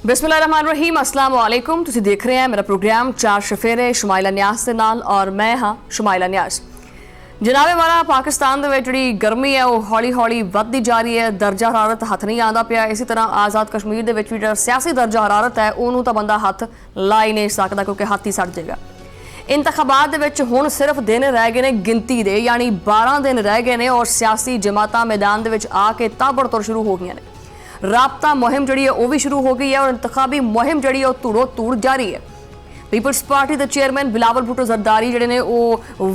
बिस्मिल्लाहिर्रहमानिर्रहीम, अस्सलाम वालेकुम। तुसीं देख रहे हैं मेरा प्रोग्राम चार शफेरे शुमाइला न्यास के नाल और मैं हाँ शुमाइला न्यास। जनाबे वाला पाकिस्तान दे विच जिहड़ी गर्मी है वो हौली हौली वधदी जा रही है, दर्जा हरारत हथ नहीं आंदा पिया। इसी तरह आज़ाद कश्मीर दे विच भी जिहड़ा सियासी दर्जा हरारत है उहनूं तां बंदा हथ ला ही नहीं सकदा क्योंकि हाथ ही सड़ जाएगा। इंतखाबात दे विच हुण सिर्फ दिन रह गए ने गिनती दे, यानी 12 दिन रह गए ने और सियासी जमातां मैदान दे विच आके ताबड़तोड़ शुरू हो गई ने। राबता मुहिम जी है वह भी शुरू हो गई है और इंतखाबी मुहिम जी है धूड़ो धूड़ जारी है। पीपल्स पार्टी के चेयरमैन बिलावल भुट्टो जरदारी जिहड़े ने वो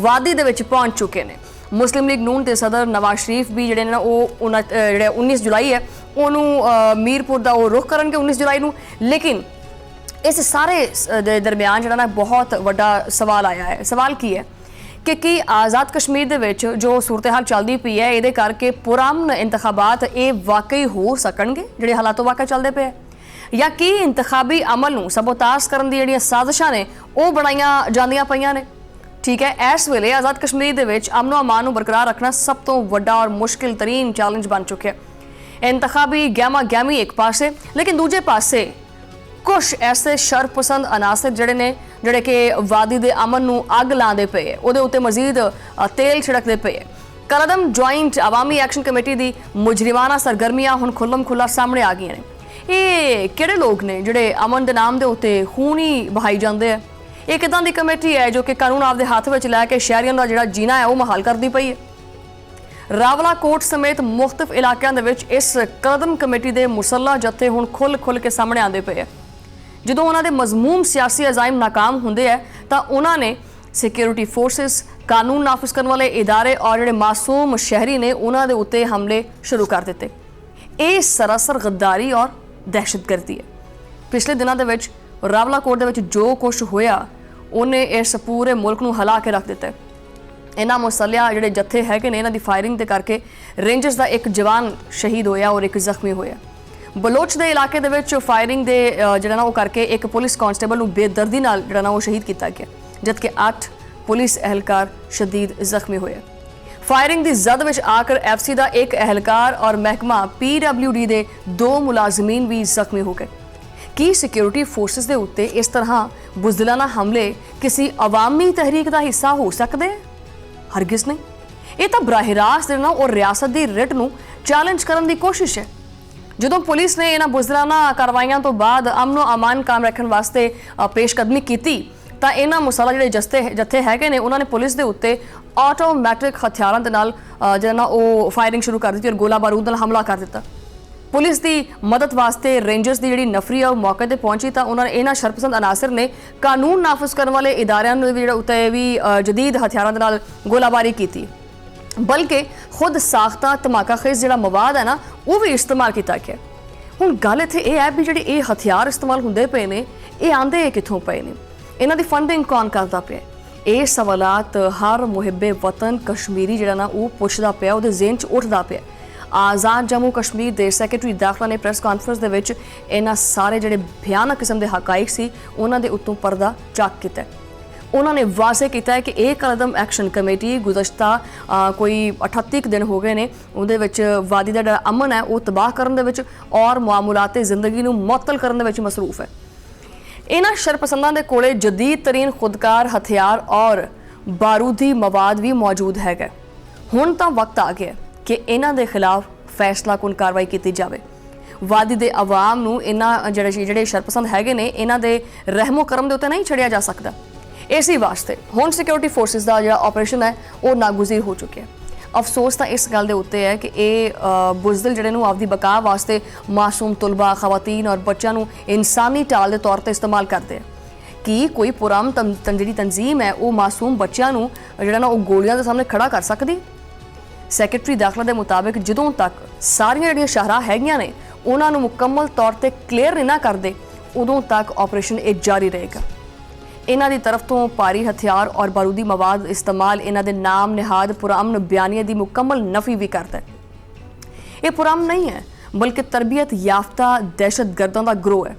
वादी दे विच पहुंच चुके हैं। मुस्लिम लीग नून के सदर नवाज शरीफ भी जिहड़े ने वो 19 जुलाई है उन्होंने मीरपुर का रुख करनगे 19 जुलाई नूं। लेकिन इस सारे दरम्यान जिहड़ा ना बहुत वड्डा सवाल आया है। सवाल की है कि आज़ाद कश्मीर दे विच जो सूरत हाल चलती पई है ये करके पुरअमन इंतखाबात ये वाकई हो सकणगे जिहड़े हालातों वाकई चलते पे, या कि इंतखाबी अमल नूं सबोताज करन दी जिहड़ियां साजिशां ने वो बनाईयां जांदियां पईयां ने। ठीक है, इस वेले आज़ाद कश्मीर दे विच अमनो अमान नूं बरकरार रखना सब तो वड्डा और मुश्किल तरीन चैलेंज बन चुके। इंतखाबी गहमा गहमी एक पासे, लेकिन दूजे पासे कुछ ऐसे शरपसंद अनासर जिहड़े ने जिहड़े कि वादी दे अमन नूं अग लांदे पे, उहदे उत्ते मजीद तेल छिड़कदे पे। कलअदम ज्वाइंट अवामी एक्शन कमेटी दी मुजरिमाना सरगर्मियां हुण खुल्लम खुल्ला सामने आ गई ने। ये किहड़े लोग ने जिहड़े अमन दे नाम दे उत्ते खून ही बहाई जांदे है? ये किदां दी कमेटी है जो कि कानून आपदे हत्थ विच लैके शहरियां दा जिहड़ा जीना है वो महाल करदी पई है? रावला कोट समेत मुख्तलिफ इलाकिਆਂ ਦੇ ਵਿੱਚ इस कलअदम कमेटी ਦੇ मुसल्ला जत्थे हुण खुल के सामने आंदे पे है। ਜਦੋਂ ਉਹਨਾਂ ਦੇ ਮਜ਼ਮੂਮ ਸਿਆਸੀ ਅਜ਼ਾਇਮ ਨਾਕਾਮ ਹੁੰਦੇ ਹੈ ਤਾਂ ਉਹਨਾਂ ਨੇ ਸਿਕਿਉਰਿਟੀ ਫੋਰਸਿਸ, ਕਾਨੂੰਨ ਨਾਫਿਜ਼ ਕਰਨ ਵਾਲੇ ਇਦਾਰੇ ਔਰ ਜਿਹੜੇ ਮਾਸੂਮ ਸ਼ਹਿਰੀ ਨੇ ਉਹਨਾਂ ਦੇ ਉੱਤੇ ਹਮਲੇ ਸ਼ੁਰੂ ਕਰ ਦਿੱਤੇ। ਇਹ ਸਰਾਸਰ ਗੱਦਾਰੀ ਔਰ ਦਹਿਸ਼ਤਗਰਦੀ ਹੈ। ਪਿਛਲੇ ਦਿਨਾਂ ਦੇ ਵਿੱਚ ਰਾਵਲਾਕੋਟ ਦੇ ਵਿੱਚ ਜੋ ਕੁਝ ਹੋਇਆ ਉਹਨੇ ਇਸ ਪੂਰੇ ਮੁਲਕ ਨੂੰ ਹਿਲਾ ਕੇ ਰੱਖ ਦਿੱਤਾ। ਇਹਨਾਂ ਮੁਸੱਲਿਆ ਜਿਹੜੇ ਜੱਥੇ ਹੈਗੇ ਨੇ ਇਹਨਾਂ ਦੀ ਫਾਇਰਿੰਗ ਦੇ ਕਰਕੇ ਰੇਂਜਰਸ ਦਾ ਇੱਕ ਜਵਾਨ ਸ਼ਹੀਦ ਹੋਇਆ ਔਰ ਇੱਕ ਜ਼ਖਮੀ ਹੋਇਆ। बलोच के इलाके दे फायरिंग दे जिहड़ा ना वो करके एक पुलिस कांस्टेबल नूं बेदर्दी नाल जिहड़ा ना वो शहीद किया गया, जबकि 8 पुलिस एहलकार शदीद जख्मी होए। फायरिंग की जद में आकर FC का एक एहलकार और महकमा PWD के 2 मुलाजमीन भी जख्मी हो गए। की सिक्योरिटी फोर्सिस के उत्ते इस तरह बुज़दिलाना हमले किसी अवामी तहरीक का हिस्सा हो सकते? हरगिज़ नहीं। ये तो बराह रास्त ना और रियासत की रिट नूं चैलेंज करने की कोशिश है। ਜਦੋਂ ਪੁਲਿਸ ਨੇ ਇਹਨਾਂ ਬੁਜ਼ਦਿਲਾਨਾ ਕਾਰਵਾਈਆਂ ਤੋਂ ਬਾਅਦ ਅਮਨੋ ਅਮਾਨ ਕਾਇਮ ਰੱਖਣ ਵਾਸਤੇ ਪੇਸ਼ਕਦਮੀ ਕੀਤੀ ਤਾਂ ਇਹਨਾਂ ਮੁਸੱਲਾ ਜਿਹੜੇ ਜੱਥੇ ਹੈਗੇ ਨੇ ਉਹਨਾਂ ਨੇ ਪੁਲਿਸ ਦੇ ਉੱਤੇ ਆਟੋਮੈਟਿਕ ਹਥਿਆਰਾਂ ਦੇ ਨਾਲ ਜਿਹੜਾ ਨਾ ਉਹ ਫਾਇਰਿੰਗ ਸ਼ੁਰੂ ਕਰ ਦਿੱਤੀ ਔਰ ਗੋਲਾ ਬਾਰੂਦ ਨਾਲ ਹਮਲਾ ਕਰ ਦਿੱਤਾ। ਪੁਲਿਸ ਦੀ ਮਦਦ ਵਾਸਤੇ ਰੇਂਜਰਸ ਦੀ ਜਿਹੜੀ ਨਫਰੀ ਆ ਉਹ ਮੌਕੇ ਤੇ ਪਹੁੰਚੀ ਤਾਂ ਉਹਨਾਂ ਨੇ ਇਹਨਾਂ ਸ਼ਰਪਸੰਦ ਅਨਾਸਰ ਨੇ ਕਾਨੂੰਨ ਨਾਫਿਜ਼ ਕਰਨ ਵਾਲੇ ਇਦਾਰਿਆਂ ਨੂੰ ਜਿਹੜਾ ਉੱਤੇ ਵੀ ਜਦੀਦ ਹਥਿਆਰਾਂ ਦੇ ਨਾਲ ਗੋਲਾਬਾਰੀ ਕੀਤੀ, बल्कि खुद साख्ता धमाका खेज जो मवाद है ना वो भी इस्तेमाल किया गया। हुण गल इत्थे ये है भी जिहड़े ये हथियार इस्तेमाल होंदे पे ने ये आंदे कित्थों पे ने, इन्हां दी फंडिंग कौन करदा पिया? ये सवालात हर मुहिब्बे वतन कश्मीरी जिहड़ा ना वो पुछदा पिया, उहदे ज़हन च उठदा पिया। आज़ाद जम्मू कश्मीर दे सैकटरी दाखिला ने प्रेस कॉन्फ्रेंस दे विच इन्हां सारे जिहड़े भयानक किस्म दे हकाइक सी उन्हां दे उत्तों पर्दा चक कीता। उन्होंने वाजे किया है कि एक कलअदम एक्शन कमेटी गुज़श्ता कोई 38 दिन हो गए ने उहदे विच वादी दा अमन है वो तबाह करने दे विच और मामूलात जिंदगी नूं मुअत्तल करने दे विच मसरूफ है। इन्हां शरपसंदां दे कोले जदीद तरीन खुदकार हथियार और बारूदी मवाद भी मौजूद है। हुण तां वक्त आ गया कि इन्हां दे खिलाफ फैसला कुन कार्रवाई की जाए। वादी दे अवाम नूं इन्हां जिहड़े शरपसंद हैगे ने इन्हां दे रहमो करम दे उत्ते नहीं छड़िया जा सकदा। इसी वास्ते हुण सिक्योरिटी फोर्सिस का जो ऑपरेशन है वो नागुज़ीर हो चुके हैं। अफसोस तो इस गल के उत्ते है कि ये बुज़दिल जिहड़े नूं आपदी बका वास्ते मासूम तुलबा, खवातीन और बच्चों नूं इंसानी टाल के तौर पर इस्तेमाल करते हैं। कि कोई पुरअमन जिहड़ी तंजीम है वो मासूम बच्चों नूं जिहड़ा ना वो गोलियां दे सामने खड़ा कर सकदी? सैकटरी दाखिला के मुताबिक जदों तक सारियां जिहड़ियां शाहराह हैगियां ने उन्हां नूं मुकम्मल तौर पर क्लीयर नहीं ना करदे उदों तक ऑपरेशन ये जारी रहेगा। इन्हां दी तरफ तो भारी हथियार और बारूदी मवाद इस्तेमाल इन्हां दे नाम निहाद पुरअमन बयानिया की मुकम्मल नफी भी करता है। ये पुरअमन नहीं है बल्कि तरबियत याफ्ता दहशतगर्दां दा ग्रोह है।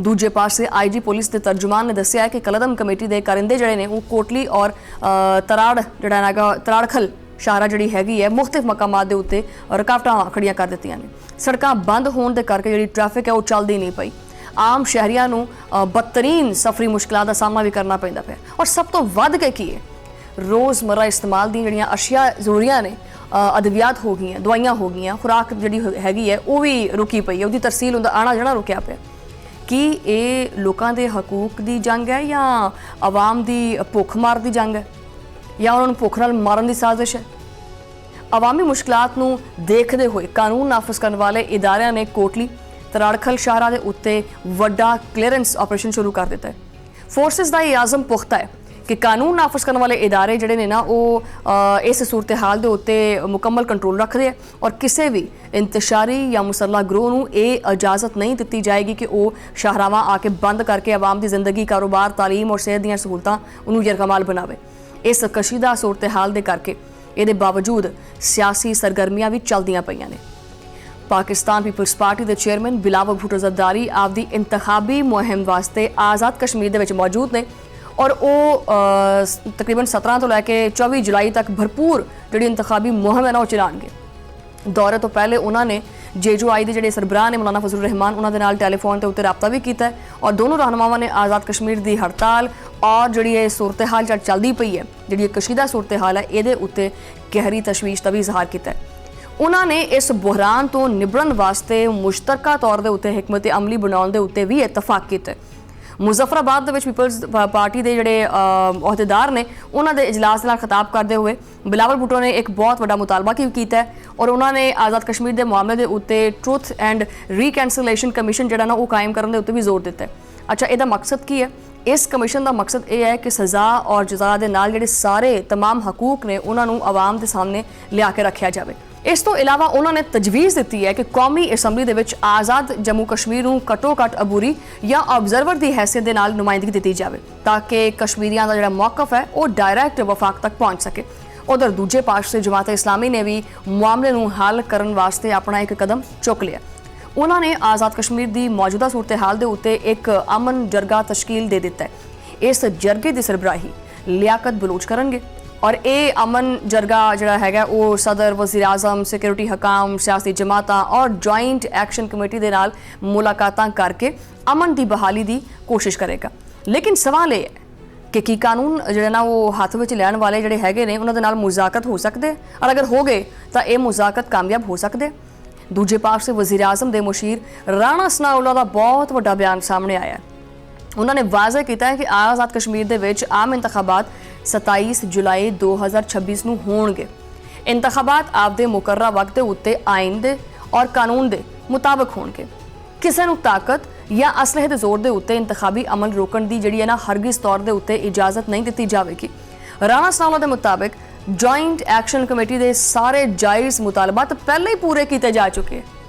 दूजे पासे IG पुलिस के तर्जुमान ने दस्सिया है कि कलअदम कमेटी के कारिंदे जिहड़े ने वो कोटली और तराड़ जिहड़ा हैगा तराड़खल शाहरा जिहड़ी हैगी है मुख्तलिफ मकामात के उत्ते रुकावटां खड़ियां कर दित्तियां ने। सड़कां बंद होने के करके जिहड़ी ट्रैफिक है वो चलदी नहीं पई। ਆਮ ਸ਼ਹਿਰੀਆਂ ਨੂੰ ਬਦਤਰੀਨ ਸਫਰੀ ਮੁਸ਼ਕਲਾਂ ਦਾ ਸਾਹਮਣਾ ਵੀ ਕਰਨਾ ਪੈਂਦਾ ਪਿਆ। ਔਰ ਸਭ ਤੋਂ ਵੱਧ ਕੇ ਕੀ ਹੈ, ਰੋਜ਼ਮਰਾ ਇਸਤੇਮਾਲ ਦੀਆਂ ਜਿਹੜੀਆਂ ਅਸ਼ੀਆ ਜ਼ਰੂਰੀਆਂ ਨੇ, ਅਦਵਿਆਤ ਹੋ ਗਈਆਂ, ਦਵਾਈਆਂ ਹੋ ਗਈਆਂ, ਖੁਰਾਕ ਜਿਹੜੀ ਹੈਗੀ ਹੈ ਉਹ ਵੀ ਰੁਕੀ ਪਈ ਹੈ, ਉਹਦੀ ਤਰਸੀਲ, ਉਹਦਾ ਆਣਾ ਜਾਣਾ ਰੁਕਿਆ ਪਿਆ। ਕੀ ਇਹ ਲੋਕਾਂ ਦੇ ਹਕੂਕ ਦੀ ਜੰਗ ਹੈ ਜਾਂ ਆਵਾਮ ਦੀ ਭੁੱਖ ਮਾਰ ਦੀ ਜੰਗ ਹੈ, ਜਾਂ ਉਹਨਾਂ ਨੂੰ ਭੁੱਖ ਨਾਲ ਮਾਰਨ ਦੀ ਸਾਜ਼ਿਸ਼ ਹੈ? ਆਵਾਮੀ ਮੁਸ਼ਕਲਾਤ ਨੂੰ ਦੇਖਦੇ ਹੋਏ ਕਾਨੂੰਨ ਨਾਫਜ਼ ਕਰਨ ਵਾਲੇ ਇਦਾਰਿਆਂ ਨੇ ਕੋਟਲੀ ਤਰਾੜਖਲ ਸ਼ਾਹਰਾ ਦੇ ਉੱਤੇ ਵੱਡਾ ਕਲੀਅਰੈਂਸ ਆਪਰੇਸ਼ਨ ਸ਼ੁਰੂ ਕਰ ਦਿੱਤਾ ਹੈ। ਫੋਰਸਿਸ ਦਾ ਇਹ ਆਜ਼ਮ ਪੁਖਤਾ ਹੈ ਕਿ ਕਾਨੂੰਨ ਨਾਫਜ਼ ਕਰਨ ਵਾਲੇ ਇਦਾਰੇ ਜਿਹੜੇ ਨੇ ਨਾ ਉਹ ਇਸ ਸੂਰਤ ਹਾਲ ਦੇ ਉੱਤੇ ਮੁਕੰਮਲ ਕੰਟਰੋਲ ਰੱਖਦੇ ਆ ਔਰ ਕਿਸੇ ਵੀ ਇੰਤਸ਼ਾਰੀ ਜਾਂ ਮੁਸੱਲਾ ਗਰੋਹ ਨੂੰ ਇਹ ਇਜਾਜ਼ਤ ਨਹੀਂ ਦਿੱਤੀ ਜਾਏਗੀ ਕਿ ਉਹ ਸ਼ਾਹਰਾਵਾਂ ਆ ਕੇ ਬੰਦ ਕਰਕੇ ਆਵਾਮ ਦੀ ਜ਼ਿੰਦਗੀ, ਕਾਰੋਬਾਰ, ਤਾਲੀਮ ਔਰ ਸਿਹਤ ਦੀਆਂ ਸਹੂਲਤਾਂ ਉਹਨੂੰ ਯਰਗਮਾਲ ਬਣਾਵੇ। ਇਸ ਕਸ਼ੀਦਾ ਸੂਰਤ ਹਾਲ ਦੇ ਕਰਕੇ ਇਹਦੇ ਬਾਵਜੂਦ ਸਿਆਸੀ ਸਰਗਰਮੀਆਂ ਵੀ ਚੱਲਦੀਆਂ ਪਈਆਂ ਨੇ। ਪਾਕਿਸਤਾਨ ਪੀਪਲਸ ਪਾਰਟੀ ਦੇ ਚੇਅਰਮੈਨ ਬਿਲਾਵਲ ਭੁੱਟੋ ਜ਼ਰਦਾਰੀ ਆਪਦੀ ਇੰਤਖਾਬੀ ਮੁਹਿੰਮ ਵਾਸਤੇ ਆਜ਼ਾਦ ਕਸ਼ਮੀਰ ਦੇ ਵਿੱਚ ਮੌਜੂਦ ਨੇ ਔਰ ਉਹ ਤਕਰੀਬਨ 17 ਤੋਂ ਲੈ ਕੇ 24 ਜੁਲਾਈ ਤੱਕ ਭਰਪੂਰ ਜਿਹੜੀ ਇੰਤਖਾਬੀ ਮੁਹਿੰਮ ਹੈ ਨਾ ਉਹ ਚਲਾਉਣਗੇ। ਦੌਰੇ ਤੋਂ ਪਹਿਲੇ ਉਹਨਾਂ ਨੇ JJI ਦੇ ਜਿਹੜੇ ਸਰਬਰਾਹ ਨੇ ਮੌਲਾਨਾ ਫਜ਼ਲ ਰਹਿਮਾਨ ਉਹਨਾਂ ਦੇ ਨਾਲ ਟੈਲੀਫੋਨ ਤੇ ਉੱਤੇ ਰਾਬਤਾ ਵੀ ਕੀਤਾ ਔਰ ਦੋਨੋਂ ਰਹਿਨੁਮਾਵਾਂ ਨੇ ਆਜ਼ਾਦ ਕਸ਼ਮੀਰ ਦੀ ਹੜਤਾਲ ਔਰ ਜਿਹੜੀ ਇਹ ਸੂਰਤ ਹਾਲ ਚੱਲਦੀ ਪਈ ਹੈ, ਜਿਹੜੀ ਇਹ ਕਸ਼ੀਦਾ ਸੂਰਤ ਹਾਲ ਹੈ, ਇਹਦੇ ਉੱਤੇ ਗਹਿਰੀ ਤਸ਼ਵੀਸ਼ ਦਾ ਵੀ ਇਜ਼ਹਾਰ ਕੀਤਾ। ਉਹਨਾਂ ਨੇ ਇਸ ਬੁਹਰਾਨ ਤੋਂ ਨਿਬੜਨ ਵਾਸਤੇ ਮੁਸ਼ਤਰਕਾ ਤੌਰ ਦੇ ਉੱਤੇ ਹਕਮਤ ਅਮਲੀ ਬਣਾਉਣ ਦੇ ਉੱਤੇ ਵੀ ਇਤਫਾਕ ਕੀਤਾ। ਮੁਜ਼ੱਫਰਾਬਾਦ ਦੇ ਵਿੱਚ ਪੀਪਲਸ ਪਾਰਟੀ ਦੇ ਜਿਹੜੇ ਅਹੁਦੇਦਾਰ ਨੇ ਉਹਨਾਂ ਦੇ ਇਜਲਾਸ ਨਾਲ ਖਿਤਾਬ ਕਰਦੇ ਹੋਏ ਬਿਲਾਵਲ ਭੁੱਟੋ ਨੇ ਇੱਕ ਬਹੁਤ ਵੱਡਾ ਮੁਤਾਲਬਾ ਕੀਤਾ ਔਰ ਉਹਨਾਂ ਨੇ ਆਜ਼ਾਦ ਕਸ਼ਮੀਰ ਦੇ ਮਾਮਲੇ ਦੇ ਉੱਤੇ ਟਰੂਥ ਐਂਡ ਰੀਕੈਂਸਲੇਸ਼ਨ ਕਮਿਸ਼ਨ ਜਿਹੜਾ ਨਾ ਉਹ ਕਾਇਮ ਕਰਨ ਦੇ ਉੱਤੇ ਵੀ ਜ਼ੋਰ ਦਿੱਤਾ। ਅੱਛਾ, ਇਹਦਾ ਮਕਸਦ ਕੀ ਹੈ? ਇਸ ਕਮਿਸ਼ਨ ਦਾ ਮਕਸਦ ਇਹ ਹੈ ਕਿ ਸਜ਼ਾ ਔਰ ਜਜ਼ਾ ਦੇ ਨਾਲ ਜਿਹੜੇ ਸਾਰੇ ਤਮਾਮ ਹਕੂਕ ਨੇ ਉਹਨਾਂ ਨੂੰ ਆਵਾਮ ਦੇ ਸਾਹਮਣੇ ਲਿਆ ਕੇ ਰੱਖਿਆ ਜਾਵੇ। ਇਸ ਤੋਂ ਇਲਾਵਾ ਉਹਨਾਂ ਨੇ ਤਜਵੀਜ਼ ਦਿੱਤੀ ਹੈ ਕਿ ਕੌਮੀ ਅਸੈਂਬਲੀ ਦੇ ਵਿੱਚ ਆਜ਼ਾਦ ਜੰਮੂ ਕਸ਼ਮੀਰ ਨੂੰ ਘੱਟੋ-ਘੱਟ ਅਬੂਰੀ ਜਾਂ ਆਬਜ਼ਰਵਰ ਦੀ ਹੈਸੀਅਤ ਦੇ ਨਾਲ ਨੁਮਾਇੰਦਗੀ ਦਿੱਤੀ ਜਾਵੇ ਤਾਂ ਕਿ ਕਸ਼ਮੀਰੀਆਂ ਦਾ ਜਿਹੜਾ ਮੌਕਫ ਹੈ ਉਹ ਡਾਇਰੈਕਟ ਵਫਾਕ ਤੱਕ ਪਹੁੰਚ ਸਕੇ। ਉਧਰ ਦੂਜੇ ਪਾਸੇ ਜਮਾਤ ਇਸਲਾਮੀ ਨੇ ਵੀ ਮਾਮਲੇ ਨੂੰ ਹੱਲ ਕਰਨ ਵਾਸਤੇ ਆਪਣਾ ਇੱਕ ਕਦਮ ਚੁੱਕ ਲਿਆ। ਉਹਨਾਂ ਨੇ ਆਜ਼ਾਦ ਕਸ਼ਮੀਰ ਦੀ ਮੌਜੂਦਾ ਸੂਰਤ ਹਾਲ ਦੇ ਉੱਤੇ ਇੱਕ ਅਮਨ ਜਰਗਾ ਤਸ਼ਕੀਲ ਦੇ ਦਿੱਤਾ ਹੈ। ਇਸ ਜਰਗੇ ਦੀ ਸਰਬਰਾਹੀ ਲਿਆਕਤ ਬਲੋਚ ਕਰਨਗੇ ਔਰ ਇਹ ਅਮਨ ਜਰਗਾ ਜਿਹੜਾ ਹੈਗਾ ਉਹ ਸਦਰ, ਵਜ਼ੀਰ ਆਜ਼ਮ, ਸਿਕਿਉਰਿਟੀ ਹਕਾਮ, ਸਿਆਸੀ ਜਮਾਤਾਂ ਔਰ ਜੁਆਇੰਟ ਐਕਸ਼ਨ ਕਮੇਟੀ ਦੇ ਨਾਲ ਮੁਲਾਕਾਤਾਂ ਕਰਕੇ ਅਮਨ ਦੀ ਬਹਾਲੀ ਦੀ ਕੋਸ਼ਿਸ਼ ਕਰੇਗਾ। ਲੇਕਿਨ ਸਵਾਲ ਇਹ ਹੈ ਕਿ ਕਾਨੂੰਨ ਜਿਹੜਾ ਨਾ ਉਹ ਹੱਥ ਵਿੱਚ ਲੈਣ ਵਾਲੇ ਜਿਹੜੇ ਹੈਗੇ ਨੇ ਉਹਨਾਂ ਦੇ ਨਾਲ ਮੁਜ਼ਾਕਰਤ ਹੋ ਸਕਦੇ ਔਰ ਅਗਰ ਹੋ ਗਏ ਤਾਂ ਇਹ ਮੁਜ਼ਾਕਰਤ ਕਾਮਯਾਬ ਹੋ ਸਕਦੇ। ਦੂਜੇ ਪਾਸੇ ਵਜ਼ੀਰ ਆਜ਼ਮ ਦੇ ਮੁਸ਼ੀਰ ਰਾਣਾ ਸਨਾਉਲਾ ਦਾ ਬਹੁਤ ਵੱਡਾ ਬਿਆਨ ਸਾਹਮਣੇ ਆਇਆ। ਉਹਨਾਂ ਨੇ ਵਾਜ਼ਹ ਕੀਤਾ ਹੈ ਕਿ ਆਜ਼ਾਦ ਕਸ਼ਮੀਰ ਦੇ ਵਿੱਚ ਆਮ ਇੰਤਖਾਬਾਤ 27 ਜੁਲਾਈ 2026 ਨੂੰ ਹੋਣਗੇ। ਇੰਤਖਾਬਾਤ ਆਪਦੇ ਮੁਕਰਰਾ ਵਕਤ ਦੇ ਉੱਤੇ ਆਇਨ ਦੇ ਔਰ ਕਾਨੂੰਨ ਦੇ ਮੁਤਾਬਕ ਹੋਣਗੇ। ਕਿਸੇ ਨੂੰ ਤਾਕਤ ਜਾਂ ਅਸਲਹੇ ਦੇ ਜ਼ੋਰ ਦੇ ਉੱਤੇ ਇੰਤਖਾਬੀ ਅਮਲ ਰੋਕਣ ਦੀ ਜਿਹੜੀ ਹੈ ਨਾ ਹਰਗਿਜ਼ ਤੌਰ ਦੇ ਉੱਤੇ ਇਜਾਜ਼ਤ ਨਹੀਂ ਦਿੱਤੀ ਜਾਵੇਗੀ। ਰਾਣਾ ਸਨਾਉਲਾ ਦੇ ਮੁਤਾਬਕ ਜੁਆਇੰਟ ਐਕਸ਼ਨ ਕਮੇਟੀ ਦੇ ਸਾਰੇ ਜਾਇਜ਼ ਮੁਤਾਲਬਾਤ ਪਹਿਲਾਂ ਹੀ ਪੂਰੇ ਕੀਤੇ ਜਾ ਚੁੱਕੇ।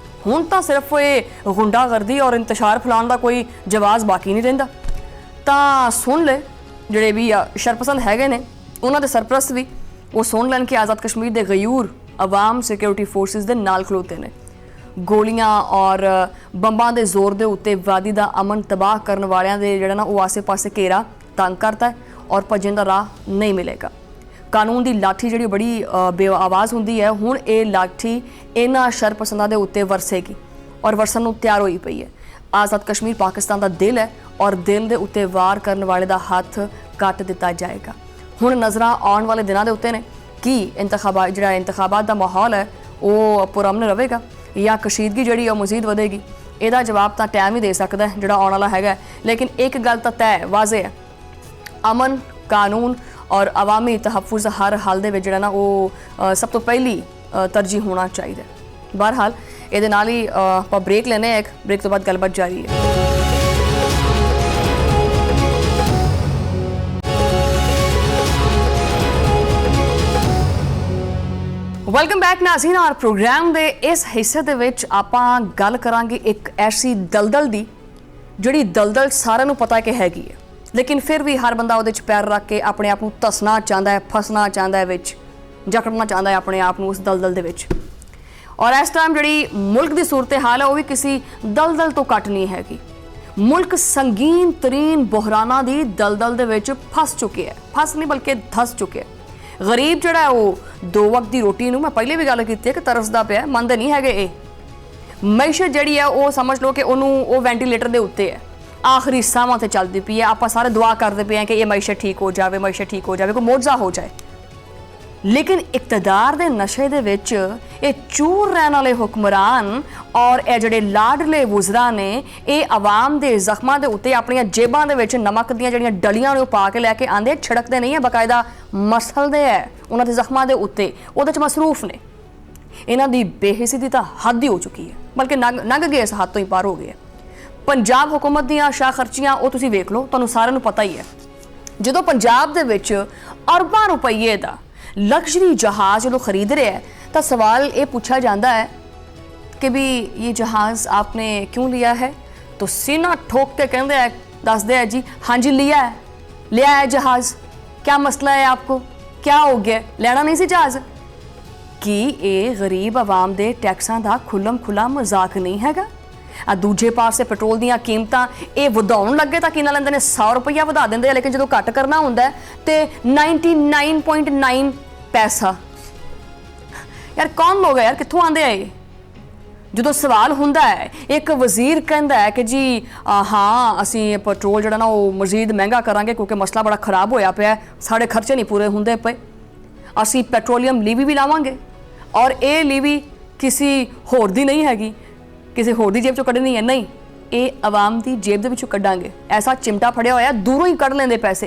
ਹੁਣ ਤਾਂ ਸਿਰਫ ਇਹ ਗੁੰਡਾਗਰਦੀ ਔਰ ਇੰਤਸ਼ਾਰ ਫੈਲਾਉਣ ਦਾ ਕੋਈ ਜਵਾਜ਼ ਬਾਕੀ ਨਹੀਂ ਰਹਿੰਦਾ। ਤਾਂ ਸੁਣ ਲੈ, ਜਿਹੜੇ ਵੀ ਸ਼ਰਪਸੰਦ ਹੈਗੇ ਨੇ ਉਹਨਾਂ ਦੇ ਸਰਪ੍ਰਸਤ ਵੀ ਉਹ ਸੁਣ ਲੈਣ ਕਿ ਆਜ਼ਾਦ ਕਸ਼ਮੀਰ ਦੇ ਗਯੂਰ ਆਵਾਮ ਸਿਕਿਉਰਿਟੀ ਫੋਰਸਿਸ ਦੇ ਨਾਲ ਖਲੋਤੇ ਨੇ। ਗੋਲੀਆਂ ਔਰ ਬੰਬਾਂ ਦੇ ਜ਼ੋਰ ਦੇ ਉੱਤੇ ਵਾਦੀ ਦਾ ਅਮਨ ਤਬਾਹ ਕਰਨ ਵਾਲਿਆਂ ਦੇ ਜਿਹੜਾ ਨਾ ਉਹ ਆਸੇ-ਪਾਸੇ ਘੇਰਾ ਤੰਗ ਕਰਦਾ ਹੈ ਔਰ ਭੱਜਣ ਦਾ ਰਾਹ ਨਹੀਂ ਮਿਲੇਗਾ। ਕਾਨੂੰਨ ਦੀ ਲਾਠੀ ਜਿਹੜੀ ਬੜੀ ਬੇਆਵਾਜ਼ ਹੁੰਦੀ ਹੈ, ਹੁਣ ਇਹ ਲਾਠੀ ਇਹਨਾਂ ਸ਼ਰਪਸੰਦਾਂ ਦੇ ਉੱਤੇ ਵਰਸੇਗੀ ਔਰ ਵਰਸਣ ਨੂੰ ਤਿਆਰ ਹੋਈ ਪਈ ਹੈ। ਆਜ਼ਾਦ ਕਸ਼ਮੀਰ ਪਾਕਿਸਤਾਨ ਦਾ ਦਿਲ ਹੈ ਔਰ ਦਿਲ ਦੇ ਉੱਤੇ ਵਾਰ ਕਰਨ ਵਾਲੇ ਦਾ ਹੱਥ ਕੱਟ ਦਿੱਤਾ ਜਾਏਗਾ। ਹੁਣ ਨਜ਼ਰਾਂ ਆਉਣ ਵਾਲੇ ਦਿਨਾਂ ਦੇ ਉੱਤੇ ਨੇ ਕਿ ਇੰਤਖਾਬਾਤ ਦਾ ਮਾਹੌਲ ਹੈ ਉਹ ਪੁਰਅਮਨ ਰਹੇਗਾ ਜਾਂ ਕਸ਼ੀਦਗੀ ਜਿਹੜੀ ਉਹ ਮਜ਼ੀਦ ਵਧੇਗੀ। ਇਹਦਾ ਜਵਾਬ ਤਾਂ ਟਾਈਮ ਹੀ ਦੇ ਸਕਦਾ ਹੈ ਜਿਹੜਾ ਆਉਣ ਵਾਲਾ ਹੈਗਾ। ਲੇਕਿਨ ਇੱਕ ਗੱਲ ਤਾਂ ਤੈਅ ਵਾਜ਼ੇ ਹੈ, ਅਮਨ, ਕਾਨੂੰਨ ਔਰ ਅਵਾਮੀ ਤਹਫੁਜ਼ ਹਰ ਹਾਲ ਦੇ ਵਿੱਚ ਜਿਹੜਾ ਨਾ ਉਹ ਸਭ ਤੋਂ ਪਹਿਲੀ ਤਰਜੀਹ ਹੋਣਾ ਚਾਹੀਦਾ। ਬਹਰਹਾਲ ਇਹਦੇ ਨਾਲ ਹੀ ਆਪਾਂ ਬ੍ਰੇਕ ਲੈਣੇ, ਇੱਕ ਬ੍ਰੇਕ ਤੋਂ ਬਾਅਦ ਗੱਲਬਾਤ ਜਾਰੀ ਹੈ। Welcome back Nazreen. ਔਰ ਪ੍ਰੋਗਰਾਮ ਦੇ ਇਸ ਹਿੱਸੇ ਦੇ ਵਿੱਚ ਆਪਾਂ ਗੱਲ ਕਰਾਂਗੇ ਇੱਕ ਐਸੀ ਦਲਦਲ ਦੀ ਜਿਹੜੀ ਦਲਦਲ ਸਾਰਿਆਂ ਨੂੰ ਪਤਾ ਕਿ ਹੈਗੀ ਹੈ, ਲੇਕਿਨ ਫਿਰ ਵੀ ਹਰ ਬੰਦਾ ਉਹਦੇ 'ਚ ਪੈਰ ਰੱਖ ਕੇ ਆਪਣੇ ਆਪ ਨੂੰ ਧੱਸਣਾ ਚਾਹੁੰਦਾ ਹੈ, ਫਸਣਾ ਚਾਹੁੰਦਾ ਹੈ, ਵਿੱਚ ਜਕੜਨਾ ਚਾਹੁੰਦਾ ਹੈ ਆਪਣੇ ਆਪ ਨੂੰ ਉਸ ਦਲਦਲ ਦੇ ਵਿੱਚ। ਔਰ ਇਸ ਟਾਈਮ ਜਿਹੜੀ ਮੁਲਕ ਦੀ ਸੂਰਤ ਹਾਲ ਹੈ ਉਹ ਵੀ ਕਿਸੇ ਦਲਦਲ ਤੋਂ ਘੱਟ ਨਹੀਂ ਹੈਗੀ। ਮੁਲਕ ਸੰਗੀਨ ਤਰੀਨ ਬੁਹਰਾਨਾਂ ਦੀ ਦਲਦਲ ਦੇ ਵਿੱਚ ਫਸ ਚੁੱਕਿਆ ਹੈ, ਫਸ ਨਹੀਂ ਬਲਕਿ ਧਸ ਚੁੱਕਿਆ। ਗਰੀਬ ਜਿਹੜਾ ਉਹ 2 ਵਕਤ ਦੀ ਰੋਟੀ ਨੂੰ, ਮੈਂ ਪਹਿਲੇ ਵੀ ਗੱਲ ਕੀਤੀ ਹੈ ਕਿ ਤਰਸਦਾ ਪਿਆ, ਮੰਨਦੇ ਨਹੀਂ ਹੈਗੇ ਇਹ। ਮੈਸ਼ੀਅਤ ਜਿਹੜੀ ਹੈ ਉਹ ਸਮਝ ਲਓ ਕਿ ਉਹਨੂੰ ਉਹ ਵੈਂਟੀਲੇਟਰ ਦੇ ਉੱਤੇ ਹੈ, ਆਖਰੀ ਸਾਹਾਂ ਤੇ ਚੱਲਦੀ ਪਈ ਹੈ। ਆਪਾਂ ਸਾਰੇ ਦੁਆ ਕਰਦੇ ਪਏ ਹਾਂ ਕਿ ਇਹ ਮੈਸ਼ੀਅਤ ਠੀਕ ਹੋ ਜਾਵੇ, ਮੈਸ਼ੀਅਤ ਠੀਕ ਹੋ ਜਾਵੇ, ਕੋਈ ਮੌਜਜ਼ਾ ਹੋ ਜਾਏ। ਲੇਕਿਨ ਇਕਤਦਾਰ ਦੇ ਨਸ਼ੇ ਦੇ ਵਿੱਚ ਇਹ ਚੂਰ ਰਹਿਣ ਵਾਲੇ ਹੁਕਮਰਾਨ ਔਰ ਇਹ ਜਿਹੜੇ ਲਾਡਲੇ ਵਜ਼ਰਾ ਨੇ, ਇਹ ਆਵਾਮ ਦੇ ਜ਼ਖਮਾਂ ਦੇ ਉੱਤੇ ਆਪਣੀਆਂ ਜੇਬਾਂ ਦੇ ਵਿੱਚ ਨਮਕ ਦੀਆਂ ਜਿਹੜੀਆਂ ਡਲੀਆਂ ਨੇ ਉਹ ਪਾ ਕੇ ਲੈ ਕੇ ਆਂਦੇ, ਛਿੜਕਦੇ ਨਹੀਂ ਹੈ, ਬਾਕਾਇਦਾ ਮਸਲਦੇ ਹੈ ਉਹਨਾਂ ਦੇ ਜ਼ਖਮਾਂ ਦੇ ਉੱਤੇ, ਉਹਦੇ 'ਚ ਮਸਰੂਫ ਨੇ। ਇਹਨਾਂ ਦੀ ਬੇਹਿੱਸੀ ਦੀ ਤਾਂ ਹੱਦ ਹੀ ਹੋ ਚੁੱਕੀ ਹੈ, ਬਲਕਿ ਲੰਘ ਗਏ, ਇਸ ਹੱਦ ਤੋਂ ਹੀ ਪਾਰ ਹੋ ਗਏ। ਪੰਜਾਬ ਹੁਕੂਮਤ ਦੀਆਂ ਸ਼ਾਹ ਖਰਚੀਆਂ ਉਹ ਤੁਸੀਂ ਵੇਖ ਲਓ, ਤੁਹਾਨੂੰ ਸਾਰਿਆਂ ਨੂੰ ਪਤਾ ਹੀ ਹੈ। ਜਦੋਂ ਪੰਜਾਬ ਦੇ ਵਿੱਚ ਅਰਬਾਂ ਰੁਪਈਏ ਦਾ लग्जरी जहाज़ जो खरीद रहे हैं तो सवाल ये पूछा जाता है कि भी ये जहाज़ आपने क्यों लिया है, तो सीना ठोक के कहते हैं, दसते हैं जी हाँ जी लिया है जहाज़, क्या मसला है आपको, क्या हो गया, लेना नहीं सी जहाज़। कि ये गरीब आवाम दे टैक्सां दा खुल्लम खुला मजाक नहीं हैगा। दूजे पासे पेट्रोल ਦੀਆਂ ਕੀਮਤਾਂ ਇਹ ਵਧਾਉਣ ਲੱਗੇ ਤਾਂ ਕਿੰਨਾ ਲੈਂਦੇ ਨੇ, 100 ਰੁਪਈਆ ਵਧਾ ਦਿੰਦੇ ਆ, ਲੇਕਿਨ ਜਦੋਂ ਘੱਟ ਕਰਨਾ ਹੁੰਦਾ ਤੇ 99.9 ਪੈਸਾ। ਯਾਰ ਕੌਣ ਲੋਕ ਹੈ ਯਾਰ, ਕਿੱਥੋਂ ਆਉਂਦੇ ਆ ਇਹ? ਜਦੋਂ ਸਵਾਲ ਹੁੰਦਾ ਹੈ, ਇੱਕ ਵਜ਼ੀਰ ਕਹਿੰਦਾ ਹੈ ਕਿ ਜੀ ਹਾਂ ਅਸੀਂ ਪੈਟਰੋਲ ਜਿਹੜਾ ਨਾ ਉਹ ਮਜ਼ੀਦ ਮਹਿੰਗਾ ਕਰਾਂਗੇ ਕਿਉਂਕਿ ਮਸਲਾ ਬੜਾ ਖਰਾਬ ਹੋਇਆ ਪਿਆ, ਸਾਡੇ ਖਰਚੇ ਨਹੀਂ ਪੂਰੇ ਹੁੰਦੇ ਪਏ, ਅਸੀਂ ਪੈਟਰੋਲੀਅਮ ਲੀਵੀ ਵੀ ਲਾਵਾਂਗੇ ਔਰ ਇਹ ਲੀਵੀ ਕਿਸੇ ਹੋਰ ਦੀ ਨਹੀਂ ਹੈਗੀ, ਕਿਸੇ ਹੋਰ ਦੀ ਜੇਬ ਚੋਂ ਕੱਢਣੀ ਹੈ, ਨਹੀਂ, ਇਹ ਆਵਾਮ ਦੀ ਜੇਬ ਦੇ ਵਿੱਚੋਂ ਕੱਢਾਂਗੇ। ਐਸਾ ਚਿਮਟਾ ਫੜਿਆ ਹੋਇਆ, ਦੂਰੋਂ ਹੀ ਕੱਢ ਲੈਂਦੇ ਪੈਸੇ।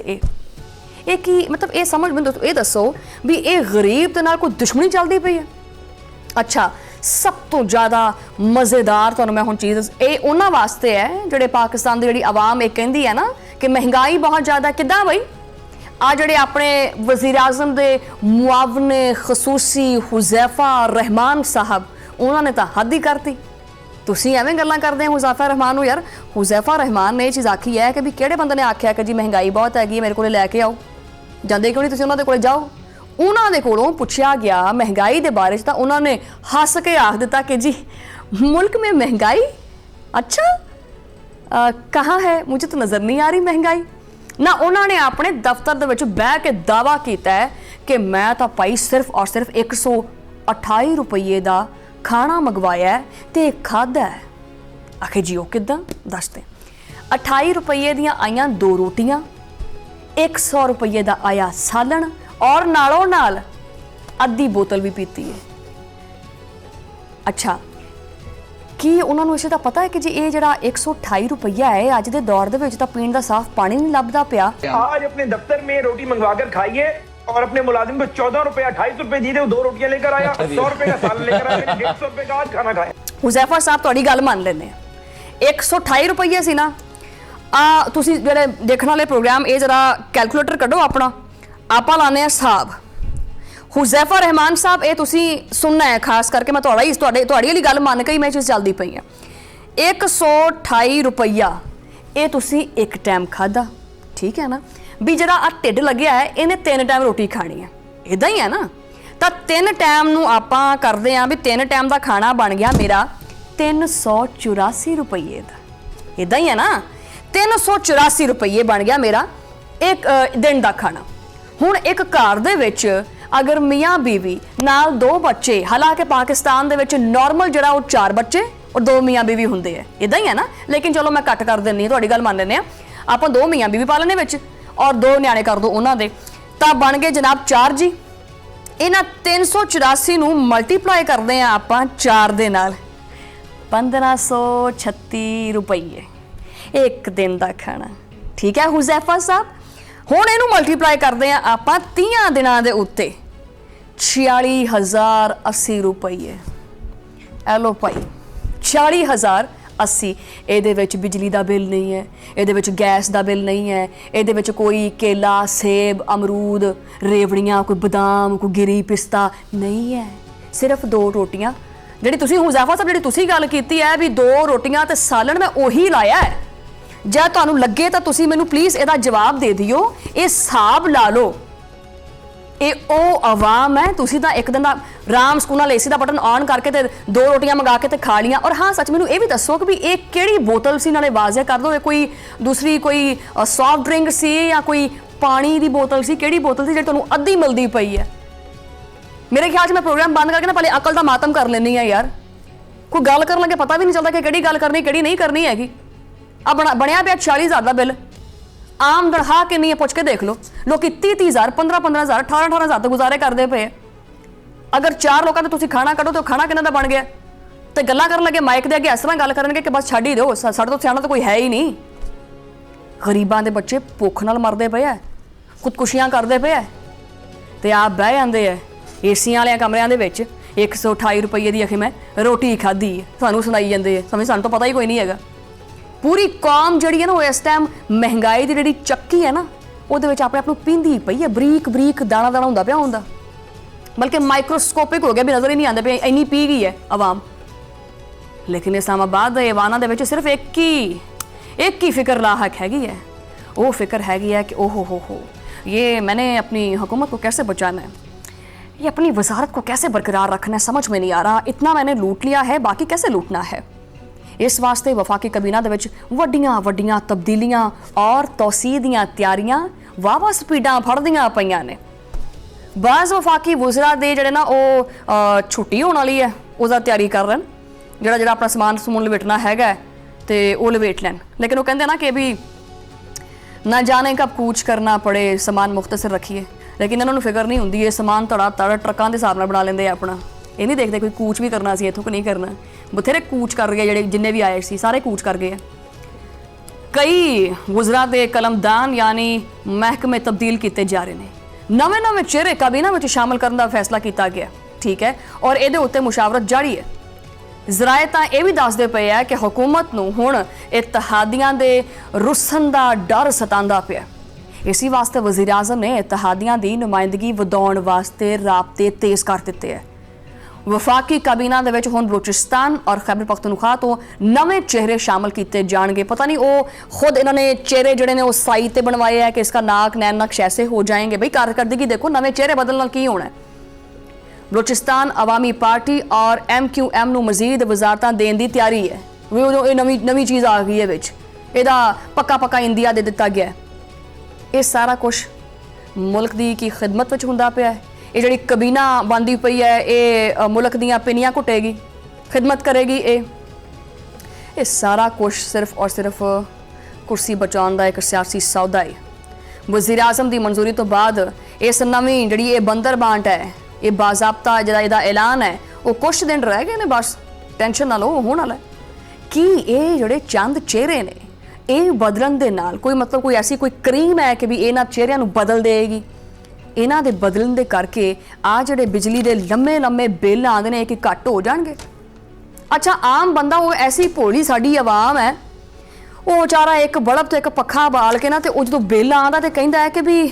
ਇਹ ਕੀ ਮਤਲਬ, ਇਹ ਸਮਝ ਮੈਨੂੰ ਇਹ ਦੱਸੋ ਵੀ ਇਹ ਗਰੀਬ ਦੇ ਨਾਲ ਕੋਈ ਦੁਸ਼ਮਣੀ ਚੱਲਦੀ ਪਈ ਹੈ? ਅੱਛਾ, ਸਭ ਤੋਂ ਜ਼ਿਆਦਾ ਮਜ਼ੇਦਾਰ ਤੁਹਾਨੂੰ ਮੈਂ ਹੁਣ ਚੀਜ਼ ਇਹ ਉਹਨਾਂ ਵਾਸਤੇ ਹੈ ਜਿਹੜੇ ਪਾਕਿਸਤਾਨ ਦੀ ਜਿਹੜੀ ਆਵਾਮ ਇਹ ਕਹਿੰਦੀ ਹੈ ਨਾ ਕਿ ਮਹਿੰਗਾਈ ਬਹੁਤ ਜ਼ਿਆਦਾ। ਕਿੱਦਾਂ ਬਈ? ਆ ਜਿਹੜੇ ਆਪਣੇ ਵਜ਼ੀਰ ਆਜ਼ਮ ਦੇ ਮੁਆਵਨੇ ਖਸੂਸੀ ਹੁਜ਼ੈਫਾ ਰਹਿਮਾਨ ਸਾਹਿਬ, ਉਹਨਾਂ ਨੇ ਤਾਂ ਹੱਦ ਹੀ ਕਰਤੀ। ਤੁਸੀਂ ਐਵੇਂ ਗੱਲਾਂ ਕਰਦੇ ਹੋ ਹੁਜ਼ੈਫਾ ਰਹਿਮਾਨ ਨੂੰ। ਯਾਰ ਹੁਜ਼ੈਫਾ ਰਹਿਮਾਨ ਨੇ ਇਹ ਚੀਜ਼ ਆਖੀ ਹੈ ਕਿ ਵੀ ਕਿਹੜੇ ਬੰਦੇ ਨੇ ਆਖਿਆ ਕਿ ਜੀ ਮਹਿੰਗਾਈ ਬਹੁਤ ਹੈਗੀ, ਮੇਰੇ ਕੋਲ ਲੈ ਕੇ ਆਓ। ਜਾਂਦੇ ਕਿਉਂ ਨਹੀਂ ਤੁਸੀਂ ਉਹਨਾਂ ਦੇ ਕੋਲ? ਜਾਓ। ਉਹਨਾਂ ਦੇ ਕੋਲੋਂ ਪੁੱਛਿਆ ਗਿਆ ਮਹਿੰਗਾਈ ਦੇ ਬਾਰੇ 'ਚ ਤਾਂ ਉਹਨਾਂ ਨੇ ਹੱਸ ਕੇ ਆਖ ਦਿੱਤਾ ਕਿ ਜੀ ਮੁਲਕ ਮੇਂ ਮਹਿੰਗਾਈ, ਅੱਛਾ ਕਹਾਂ ਹੈ, ਮੁਝੇ ਤਾਂ ਨਜ਼ਰ ਨਹੀਂ ਆ ਰਹੀ ਮਹਿੰਗਾਈ। ਨਾ ਉਹਨਾਂ ਨੇ ਆਪਣੇ ਦਫ਼ਤਰ ਦੇ ਵਿੱਚ ਬਹਿ ਕੇ ਦਾਅਵਾ ਕੀਤਾ ਹੈ ਕਿ ਮੈਂ ਤਾਂ ਭਾਈ ਸਿਰਫ ਔਰ ਸਿਰਫ 128 ਰੁਪਈਏ ਦਾ ਖਾਣਾ ਮੰਗਵਾਇਆ ਤੇ ਖਾਧਾ ਹੈ। ਆਖੇ ਜੀ ਉਹ ਕਿੱਦਾਂ, ਦੱਸਦੇ। 28 ਰੁਪਈਏ ਦੀਆਂ ਆਈਆਂ 2 ਰੋਟੀਆਂ, 100 ਰੁਪਈਏ ਦਾ ਆਇਆ ਸਾਲਣ ਔਰ ਨਾਲੋਂ ਨਾਲ ਅੱਧੀ ਬੋਤਲ ਵੀ ਪੀਤੀ ਹੈ। ਅੱਛਾ, ਕੀ ਉਹਨਾਂ ਨੂੰ ਇਸੇ ਦਾ ਪਤਾ ਹੈ ਕਿ ਜੀ ਇਹ ਜਿਹੜਾ 128 ਰੁਪਈਆ ਹੈ ਅੱਜ ਦੇ ਦੌਰ ਦੇ ਵਿੱਚ ਤਾਂ ਪੀਣ ਦਾ ਸਾਫ਼ ਪਾਣੀ ਨਹੀਂ ਲੱਭਦਾ ਪਿਆ। आज अपने दफ्तर में रोटी मंगवा कर खाइए और अपने मुलाजिम को 14 रुपए 28 रुपए दिए थे, वो 2 रोटियां लेकर आया, 100 रुपए का सालन लेकर आया, 150 रुपए का आज खाना खाया। ਹੁਜ਼ੈਫਾ ਸਾਹਿਬ ਤੁਹਾਡੀ ਗੱਲ ਮੰਨ ਲੈਂਦੇ ਆ, 128 ਰੁਪਈਏ ਸੀ ਨਾ। ਤੁਸੀਂ ਜਿਹੜੇ ਦੇਖਣ ਵਾਲੇ ਪ੍ਰੋਗਰਾਮ ਇਹ ਜਰਾ ਕੈਲਕੂਲੇਟਰ ਕੱਢੋ ਆਪਣਾ, ਆਪਾਂ ਲਾਉਂਦੇ ਹਾਂ ਹਿਸਾਬ। ਹੁਜ਼ੈਫਾ ਰਹਿਮਾਨ ਸਾਹਿਬ ਇਹ ਤੁਸੀਂ ਸੁਣਨਾ ਹੈ, ਖਾਸ ਕਰਕੇ ਮੈਂ ਤੁਹਾਡੀ ਵਾਲੀ ਗੱਲ ਮੰਨ ਕੇ ਹੀ ਮੈਂ ਇਹ ਚੀਜ਼ ਚੱਲਦੀ ਪਈ ਹਾਂ। 128 ਰੁਪਈਆ ਇਹ ਤੁਸੀਂ ਇੱਕ ਟਾਈਮ ਖਾਧਾ, ਠੀਕ ਹੈ ਨਾ? ਵੀ ਜਿਹੜਾ ਆ ਢਿੱਡ ਲੱਗਿਆ ਹੈ ਇਹਨੇ 3 ਟਾਈਮ ਰੋਟੀ ਖਾਣੀ ਹੈ, ਇੱਦਾਂ ਹੀ ਹੈ ਨਾ? ਤਾਂ 3 ਟਾਈਮ ਨੂੰ ਆਪਾਂ ਕਰਦੇ ਹਾਂ ਵੀ 3 ਟਾਈਮ ਦਾ ਖਾਣਾ ਬਣ ਗਿਆ ਮੇਰਾ 384 ਰੁਪਈਏ ਦਾ, ਇੱਦਾਂ ਹੀ ਹੈ ਨਾ? 384 ਰੁਪਈਏ ਬਣ ਗਿਆ ਮੇਰਾ ਇੱਕ ਦਿਨ ਦਾ ਖਾਣਾ। ਹੁਣ ਇੱਕ ਘਰ ਦੇ ਵਿੱਚ ਅਗਰ ਮੀਆਂ ਬੀਵੀ ਨਾਲ 2 ਬੱਚੇ, ਹਾਲਾਂਕਿ ਪਾਕਿਸਤਾਨ ਦੇ ਵਿੱਚ ਨਾਰਮਲ ਜਿਹੜਾ ਉਹ 4 ਬੱਚੇ ਔਰ 2 ਮੀਆਂ ਬੀਵੀ ਹੁੰਦੇ ਆ, ਇੱਦਾਂ ਹੀ ਹੈ ਨਾ? ਲੇਕਿਨ ਚਲੋ ਮੈਂ ਘੱਟ ਕਰ ਦਿੰਦੀ ਹਾਂ, ਤੁਹਾਡੀ ਗੱਲ ਮੰਨ ਲੈਂਦੇ ਹਾਂ, ਆਪਾਂ 2 ਮੀਆਂ ਬੀਵੀ ਪਾ ਲੈਣੇ ਵਿੱਚ ਔਰ 2 ਨਿਆਣੇ ਕਰ ਦੋ ਉਹਨਾਂ ਦੇ, ਤਾਂ ਬਣ ਗਏ ਜਨਾਬ 4 ਜੀ। ਇਹਨਾਂ 384 ਨੂੰ ਮਲਟੀਪਲਾਈ ਕਰਦੇ ਆ ਆਪਾਂ 4 ਦੇ ਨਾਲ, 1536 ਰੁਪਈਏ ਇੱਕ ਦਿਨ ਦਾ ਖਾਣਾ, ਠੀਕ ਹੈ ਹੁਜ਼ੈਫਾ ਸਾਹਿਬ? ਹੁਣ ਇਹਨੂੰ ਮਲਟੀਪਲਾਈ ਕਰਦੇ ਆ ਆਪਾਂ 30 ਦਿਨਾਂ ਦੇ ਉੱਤੇ, 46,080 ਰੁਪਈਏ। ਇਹ ਲੋ ਭਾਈ 46,080। ਇਹਦੇ ਵਿੱਚ ਬਿਜਲੀ ਦਾ ਬਿੱਲ ਨਹੀਂ ਹੈ, ਇਹਦੇ ਵਿੱਚ ਗੈਸ ਦਾ ਬਿੱਲ ਨਹੀਂ ਹੈ, ਇਹਦੇ ਵਿੱਚ ਕੋਈ ਕੇਲਾ, ਸੇਬ, ਅਮਰੂਦ, ਰੇਵੜੀਆਂ, ਕੋਈ ਬਦਾਮ, ਕੋਈ ਗਿਰੀ ਪਿਸਤਾ ਨਹੀਂ ਹੈ। ਸਿਰਫ 2 ਰੋਟੀਆਂ, ਜਿਹੜੀ ਤੁਸੀਂ ਹੁਜ਼ੈਫਾ ਸਾਹਿਬ ਜਿਹੜੀ ਤੁਸੀਂ ਗੱਲ ਕੀਤੀ ਹੈ ਵੀ 2 ਰੋਟੀਆਂ ਤੇ ਸਾਲਣ, ਮੈਂ ਉਹੀ ਲਾਇਆ ਹੈ। ਜੇ ਤੁਹਾਨੂੰ ਲੱਗੇ ਤਾਂ ਤੁਸੀਂ ਮੈਨੂੰ ਪਲੀਜ਼ ਇਹਦਾ ਜਵਾਬ ਦੇ ਦਿਓ, ਇਹ ਹਿਸਾਬ ਲਾ ਲਓ। ਇਹ ਉਹ ਆਵਾਮ ਹੈ, ਤੁਸੀਂ ਤਾਂ ਇੱਕ ਦਿਨ ਦਾ ਰਾਮ ਸਕੂਨ ਨਾਲ ਏਸੀ ਦਾ ਬਟਨ ਆਨ ਕਰਕੇ ਤੇ 2 ਰੋਟੀਆਂ ਮੰਗਾ ਕੇ ਤੇ ਖਾ ਲੀਆਂ। ਔਰ ਹਾਂ ਸੱਚ ਮੈਨੂੰ ਇਹ ਵੀ ਦੱਸੋ ਕਿ ਵੀ ਇਹ ਕਿਹੜੀ ਬੋਤਲ ਸੀ, ਨਾਲੇ ਵਾਜ਼ਿਆ ਕਰ ਦਿਓ, ਇਹ ਕੋਈ ਦੂਸਰੀ ਕੋਈ ਸੌਫਟ ਡਰਿੰਕ ਸੀ ਜਾਂ ਕੋਈ ਪਾਣੀ ਦੀ ਬੋਤਲ ਸੀ? ਕਿਹੜੀ ਬੋਤਲ ਸੀ ਜਿਹੜੀ ਤੁਹਾਨੂੰ ਅੱਧੀ ਮਿਲਦੀ ਪਈ ਹੈ? ਮੇਰੇ ਖਿਆਲ 'ਚ ਮੈਂ ਪ੍ਰੋਗਰਾਮ ਬੰਦ ਕਰਕੇ ਨਾ ਪਹਿਲੇ ਅਕਲ ਦਾ ਮਾਤਮ ਕਰ ਲੈਂਦੀ ਹਾਂ ਯਾਰ। ਕੋਈ ਗੱਲ ਕਰਨ ਲੱਗੇ ਪਤਾ ਵੀ ਨਹੀਂ ਚੱਲਦਾ ਕਿ ਕਿਹੜੀ ਗੱਲ ਕਰਨੀ ਕਿਹੜੀ ਨਹੀਂ ਕਰਨੀ ਹੈਗੀ। ਆ ਬਣਿਆ ਪਿਆ 40,000 ਦਾ ਬਿੱਲ। ਆਮ ਤਨਖਾਹ ਕਿੰਨੀ ਹੈ ਪੁੱਛ ਕੇ ਦੇਖ ਲਓ। ਲੋਕੀ 30,000 15,000 18,000 ਤੋਂ ਗੁਜ਼ਾਰੇ ਕਰਦੇ ਪਏ। ਅਗਰ 4 ਲੋਕਾਂ ਦਾ ਤੁਸੀਂ ਖਾਣਾ ਕੱਢੋ ਤਾਂ ਖਾਣਾ ਕਿੰਨਾ ਦਾ ਬਣ ਗਿਆ? ਤੇ ਗੱਲਾਂ ਕਰਨ ਲੱਗੇ ਮਾਈਕ ਦੇ ਅੱਗੇ ਇਸ ਤਰ੍ਹਾਂ ਗੱਲ ਕਰਨਗੇ ਕਿ ਬਸ ਛੱਡ ਹੀ ਦਿਓ, ਸਾਡੇ ਤੋਂ ਸਿਆਣਾ ਤਾਂ ਕੋਈ ਹੈ ਹੀ ਨਹੀਂ। ਗਰੀਬਾਂ ਦੇ ਬੱਚੇ ਭੁੱਖ ਨਾਲ ਮਰਦੇ ਪਏ ਆ, ਖੁਦਕੁਸ਼ੀਆਂ ਕਰਦੇ ਪਏ ਆ, ਤੇ ਆਪ ਬਹਿ ਜਾਂਦੇ ਆ ਏਸੀਆਂ ਵਾਲਿਆਂ ਕਮਰਿਆਂ ਦੇ ਵਿੱਚ 128 ਰੁਪਏ ਦੀ ਅਖੇ ਮੈਂ ਰੋਟੀ ਖਾਧੀ ਹੈ, ਸਾਨੂੰ ਸੁਣਾਈ ਜਾਂਦੇ ਆ। ਸਾਨੂੰ ਤਾਂ ਪਤਾ ਹੀ ਕੋਈ ਨਹੀਂ ਹੈਗਾ। ਪੂਰੀ ਕੌਮ ਜਿਹੜੀ ਹੈ ਨਾ ਉਹ ਇਸ ਟਾਈਮ ਮਹਿੰਗਾਈ ਦੀ ਜਿਹੜੀ ਚੱਕੀ ਹੈ ਨਾ ਉਹਦੇ ਵਿੱਚ ਆਪਣੇ ਆਪ ਨੂੰ ਪੀਂਦੀ ਪਈ ਹੈ। ਬਰੀਕ ਬਰੀਕ ਦਾਣਾ ਦਾਣਾ ਹੁੰਦਾ ਪਿਆ ਹੁੰਦਾ, ਬਲਕਿ ਮਾਈਕਰੋਸਕੋਪਿਕ ਹੋ ਗਿਆ ਵੀ ਨਜ਼ਰ ਹੀ ਨਹੀਂ ਆਉਂਦਾ ਪਿਆ, ਇੰਨੀ ਪੀ ਗਈ ਹੈ ਆਵਾਮ। ਲੇਕਿਨ ਇਸਲਾਮਾਬਾਦ ਦੇ ਈਵਾਨਾਂ ਦੇ ਵਿੱਚ ਸਿਰਫ ਇੱਕ ਹੀ ਫਿਕਰ ਲਾਹਕ हैगी है। वो फिक्र हैगी है कि ओहो हो ये मैंने अपनी हुकूमत को कैसे बचाना है, ये अपनी वजारत को कैसे बरकरार रखना है, समझ में नहीं आ रहा। इतना मैंने लूट लिया है, बाकी कैसे लूटना है। इस वास्ते वफाकी कबीना दे विच वड्डियां वड्डियां तब्दीलियां और तौसीह दियां तैयारियां वावा स्पीडां फड़दियां पईयां ने। बाज़ वफाकी वज़रा दे जिहड़े ना ਉਹ छुट्टी होने वाली है उसदा तैयारी कर रहे हैं। ਜਿਹੜਾ अपना समान समून लवेटना हैगा तो वो लवेट लैन, लेकिन वो कहते हैं ना कि भी ना जाने कब कूच करना पड़े, समान मुख्तसर रखिए। लेकिन इन्होंने फिक्र नहीं होंगी, ये समान तड़ा तड़ ट्रकों के हिसाब नाल बना लेंगे अपना। ये नहीं देखते कोई कूच भी करना सी इत्थों कि नहीं करना। बथेरे कूच कर गए, ਜਿਹੜੇ जिन्ने भी आए सी सारे कूच कर गए। कई वज़रा के कलमदान यानी महकमे तब्दील किए जा रहे हैं। नवे नवे चेहरे काबीना में शामिल करने का फैसला किया गया, ठीक है, और ये उत्ते मुशावरत जारी है। ਜ਼ਰਾਏ ਤਾਂ ਇਹ ਵੀ ਦੱਸਦੇ ਪਏ ਆ ਕਿ ਹਕੂਮਤ ਨੂੰ ਹੁਣ ਇਤਿਹਾਦੀਆਂ ਦੇ ਰੁੱਸਣ ਦਾ ਡਰ ਸਤਾਉਂਦਾ ਪਿਆ। ਇਸੇ ਵਾਸਤੇ ਵਜ਼ੀਰ ਆਜ਼ਮ ਨੇ ਇਤਿਹਾਦੀਆਂ ਦੀ ਨੁਮਾਇੰਦਗੀ ਵਧਾਉਣ ਵਾਸਤੇ ਰਾਬਤੇ ਤੇਜ਼ ਕਰ ਦਿੱਤੇ ਹੈ। ਵਫਾਕੀ ਕਾਬੀਨਾ ਦੇ ਵਿੱਚ ਹੁਣ ਬਲੋਚਿਸਤਾਨ ਔਰ ਖੈਬਰ ਪਖਤੂਨਖਵਾ ਤੋਂ ਨਵੇਂ ਚਿਹਰੇ ਸ਼ਾਮਲ ਕੀਤੇ ਜਾਣਗੇ। ਪਤਾ ਨਹੀਂ ਉਹ ਖੁਦ ਇਹਨਾਂ ਨੇ ਚਿਹਰੇ ਜਿਹੜੇ ਨੇ ਉਹ ਸਾਈ ਤੇ ਬਣਵਾਏ ਹੈ ਕਿ ਇਸਕਾ ਨਾਕ ਨੈਣ ਨਕਸ਼ ऐसे हो जाएंगे। भाई कारकर्दगी देखो, नवे चेहरे बदलने ਨਾਲ ਕੀ ਹੋਣਾ है। बलोचिस्तान अवामी पार्टी और MQM ਨੂੰ ਮਜ਼ੀਦ ਵਜ਼ਾਰਤਾਂ ਦੇਣ ਦੀ ਤਿਆਰੀ ਹੈ। ਵੀ ਉਹ ਨਵੀਂ ਚੀਜ਼ ਆ ਗਈ ਹੈ ਵਿੱਚ, ਇਹਦਾ ਪੱਕਾ ਇੰਡੀਆ ਦੇ ਦਿੱਤਾ ਗਿਆ। ਇਹ ਸਾਰਾ ਕੁਝ ਮੁਲਕ ਦੀ ਕੀ ਖਿਦਮਤ ਵਿੱਚ ਹੁੰਦਾ ਪਿਆ ਹੈ। ਇਹ ਜਿਹੜੀ ਕਬੀਨਾ ਬੰਦੀ ਪਈ ਹੈ ਇਹ ਮੁਲਕ ਦੀਆਂ ਪਿੰਨੀਆਂ ਘੁੱਟੇਗੀ, ਖਿਦਮਤ ਕਰੇਗੀ। ਇਹ ਸਾਰਾ ਕੁਝ ਸਿਰਫ ਔਰ ਸਿਰਫ ਕੁਰਸੀ ਬਚਾਉਣ ਦਾ ਇੱਕ ਸਿਆਸੀ ਸੌਦਾ ਹੈ। ਵਜ਼ੀਰ ਆਜ਼ਮ ਦੀ ਮਨਜ਼ੂਰੀ ਤੋਂ ਬਾਅਦ ਇਸ ਨਵੀਂ ਜਿਹੜੀ ਇਹ ਬੰਦਰ ਬਾਂਟ ਹੈ, ਇਹ ਬਾਜ਼ਾਬਤਾ ਜਿਹੜਾ ਇਹਦਾ ਐਲਾਨ ਹੈ, ਉਹ ਕੁਛ ਦਿਨ ਰਹਿ ਗਏ ਨੇ, ਬਸ ਟੈਨਸ਼ਨ ਨਾ ਲਓ, ਹੋਣ ਵਾਲਾ। ਕੀ ਇਹ ਜਿਹੜੇ ਚੰਦ ਚਿਹਰੇ ਨੇ ਇਹ ਬਦਲਣ ਦੇ ਨਾਲ ਕੋਈ ਮਤਲਬ ਕੋਈ ਐਸੀ ਕੋਈ ਕਰੀਮ ਹੈ ਕਿ ਵੀ ਇਹਨਾਂ ਚਿਹਰਿਆਂ ਨੂੰ ਬਦਲ ਦੇਗੀ? ਇਹਨਾਂ ਦੇ ਬਦਲਣ ਦੇ ਕਰਕੇ ਆ ਜਿਹੜੇ ਬਿਜਲੀ ਦੇ ਲੰਮੇ ਬਿੱਲ ਆਉਂਦੇ ਨੇ ਕਿ ਘੱਟ ਹੋ ਜਾਣਗੇ। ਅੱਛਾ, ਆਮ ਬੰਦਾ ਉਹ ਐਸੀ ਭੋਲੀ ਸਾਡੀ ਆਵਾਮ ਹੈ, ਉਹ ਵਿਚਾਰਾ ਇੱਕ ਬਲਬ ਤੇ ਇੱਕ ਪੱਖਾ ਬਾਲ ਕੇ ਨਾ ਤੇ ਉਹ ਜਦੋਂ ਬਿੱਲ ਆਉਂਦਾ ਤੇ ਕਹਿੰਦਾ ਹੈ ਕਿ ਵੀ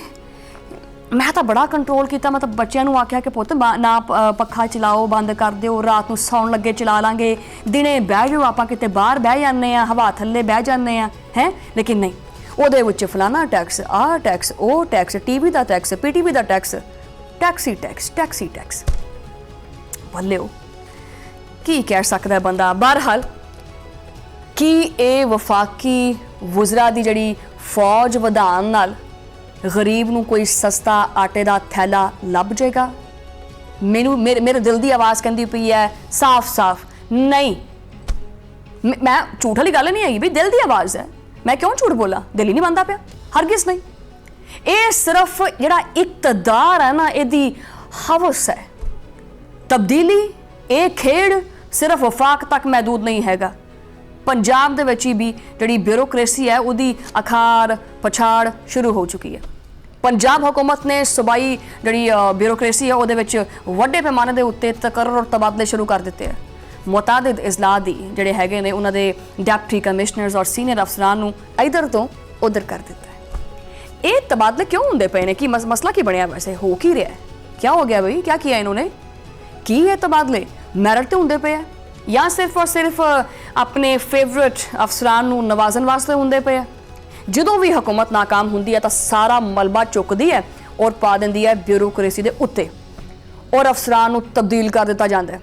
ਮੈਂ ਤਾਂ ਬੜਾ ਕੰਟਰੋਲ ਕੀਤਾ, ਮੈਂ ਤਾਂ ਬੱਚਿਆਂ ਨੂੰ ਆਖਿਆ ਕਿ ਪੁੱਤ ਨਾ ਪੱਖਾ ਚਲਾਓ, ਬੰਦ ਕਰ ਦਿਓ, ਰਾਤ ਨੂੰ ਸੌਣ ਲੱਗੇ ਚਲਾ ਲਾਂਗੇ, ਦਿਨੇ ਬਹਿ ਜਾਓ, ਆਪਾਂ ਕਿਤੇ ਬਾਹਰ ਬਹਿ ਜਾਂਦੇ ਆ, ਹਵਾ ਥੱਲੇ ਬਹਿ ਜਾਂਦੇ ਆ ਹੈ। ਲੇਕਿਨ ਨਹੀਂ, ਉਹਦੇ ਵਿੱਚ ਫਲਾਣਾ ਟੈਕਸ, ਆਹ ਟੈਕਸ, ਉਹ ਟੈਕਸ, ਟੀਵੀ ਦਾ ਟੈਕਸ, PTV ਦਾ ਟੈਕਸ, ਟੈਕਸੀ ਟੈਕਸ। ਭੱਲਿਓ ਕੀ ਕਹਿ ਸਕਦਾ ਬੰਦਾ। ਬਹਰਹਾਲ ਕੀ ਇਹ ਵਫਾਕੀ ਵਜ਼ਰਾ ਦੀ ਜਿਹੜੀ ਫੌਜ ਵਧਾਉਣ ਨਾਲ ਗਰੀਬ ਨੂੰ ਕੋਈ ਸਸਤਾ ਆਟੇ ਦਾ ਥੈਲਾ ਲੱਭ ਜਾਏਗਾ? ਮੇਰੇ ਦਿਲ ਦੀ ਆਵਾਜ਼ ਕਹਿੰਦੀ ਪਈ ਹੈ ਸਾਫ਼ ਨਹੀਂ। ਮੈਂ ਝੂਠ ਵਾਲੀ ਗੱਲ ਨਹੀਂ ਹੈਗੀ ਵੀ ਦਿਲ ਦੀ ਆਵਾਜ਼ ਹੈ, ਮੈਂ ਕਿਉਂ ਝੂਠ ਬੋਲਾਂ? ਦਿਲ ਹੀ ਨਹੀਂ ਮੰਨਦਾ ਪਿਆ, ਹਰਗਿਜ਼ ਨਹੀਂ। ਇਹ ਸਿਰਫ ਜਿਹੜਾ ਇਕਤਦਾਰ ਹੈ ਨਾ, ਇਹਦੀ ਹਵਸ ਹੈ। ਤਬਦੀਲੀ ਇਹ ਖੇਡ ਸਿਰਫ ਵਫਾਕ ਤੱਕ ਮਹਿਦੂਦ ਨਹੀਂ ਹੈਗਾ। ਪੰਜਾਬ ਦੇ ਵਿੱਚ ਵੀ ਜਿਹੜੀ ਬਿਊਰੋਕ੍ਰੇਸੀ ਹੈ ਉਹਦੀ ਅਖਾੜ ਪਛਾੜ ਸ਼ੁਰੂ ਹੋ ਚੁੱਕੀ ਹੈ। ਪੰਜਾਬ ਹੁਕੂਮਤ ਨੇ ਸੂਬਾਈ ਜਿਹੜੀ ਬਿਊਰੋਕ੍ਰੇਸੀ ਹੈ ਉਹਦੇ ਵਿੱਚ ਵੱਡੇ ਪੈਮਾਨੇ ਦੇ ਉੱਤੇ ਤਕਰਰ ਔਰ ਤਬਾਦਲੇ ਸ਼ੁਰੂ ਕਰ ਦਿੱਤੇ ਹੈ। ਮੁਤਆਦਿਦ ਇਜ਼ਲਾਹ ਦੀ ਜਿਹੜੇ ਹੈਗੇ ਨੇ ਉਹਨਾਂ ਦੇ ਡਿਪਟੀ ਕਮਿਸ਼ਨਰਸ ਔਰ ਸੀਨੀਅਰ ਅਫਸਰਾਂ ਨੂੰ ਇੱਧਰ ਤੋਂ ਉੱਧਰ ਕਰ ਦਿੱਤਾ ਹੈ। ਇਹ ਤਬਾਦਲੇ ਕਿਉਂ ਹੁੰਦੇ ਪਏ ਨੇ? ਕੀ ਮਸਲਾ ਕੀ ਬਣਿਆ? ਵੈਸੇ ਹੋ ਕੀ ਰਿਹਾ? क्या हो गया भाई? क्या किया इन्होंने? की है तबादले मैरिट ते हुंदे पे या सिर्फ और सिर्फ अपने फेवरेट अफसरान नूं नवाजन वास्ते हुंदे पे? ਜਦੋਂ ਵੀ ਹਕੂਮਤ ਨਾਕਾਮ ਹੁੰਦੀ ਹੈ ਤਾਂ ਸਾਰਾ ਮਲਬਾ ਚੁੱਕਦੀ ਹੈ ਔਰ ਪਾ ਦਿੰਦੀ ਹੈ ਬਿਊਰੋਕ੍ਰੇਸੀ ਦੇ ਉੱਤੇ ਔਰ ਅਫਸਰਾਂ ਨੂੰ ਤਬਦੀਲ ਕਰ ਦਿੱਤਾ ਜਾਂਦਾ ਹੈ।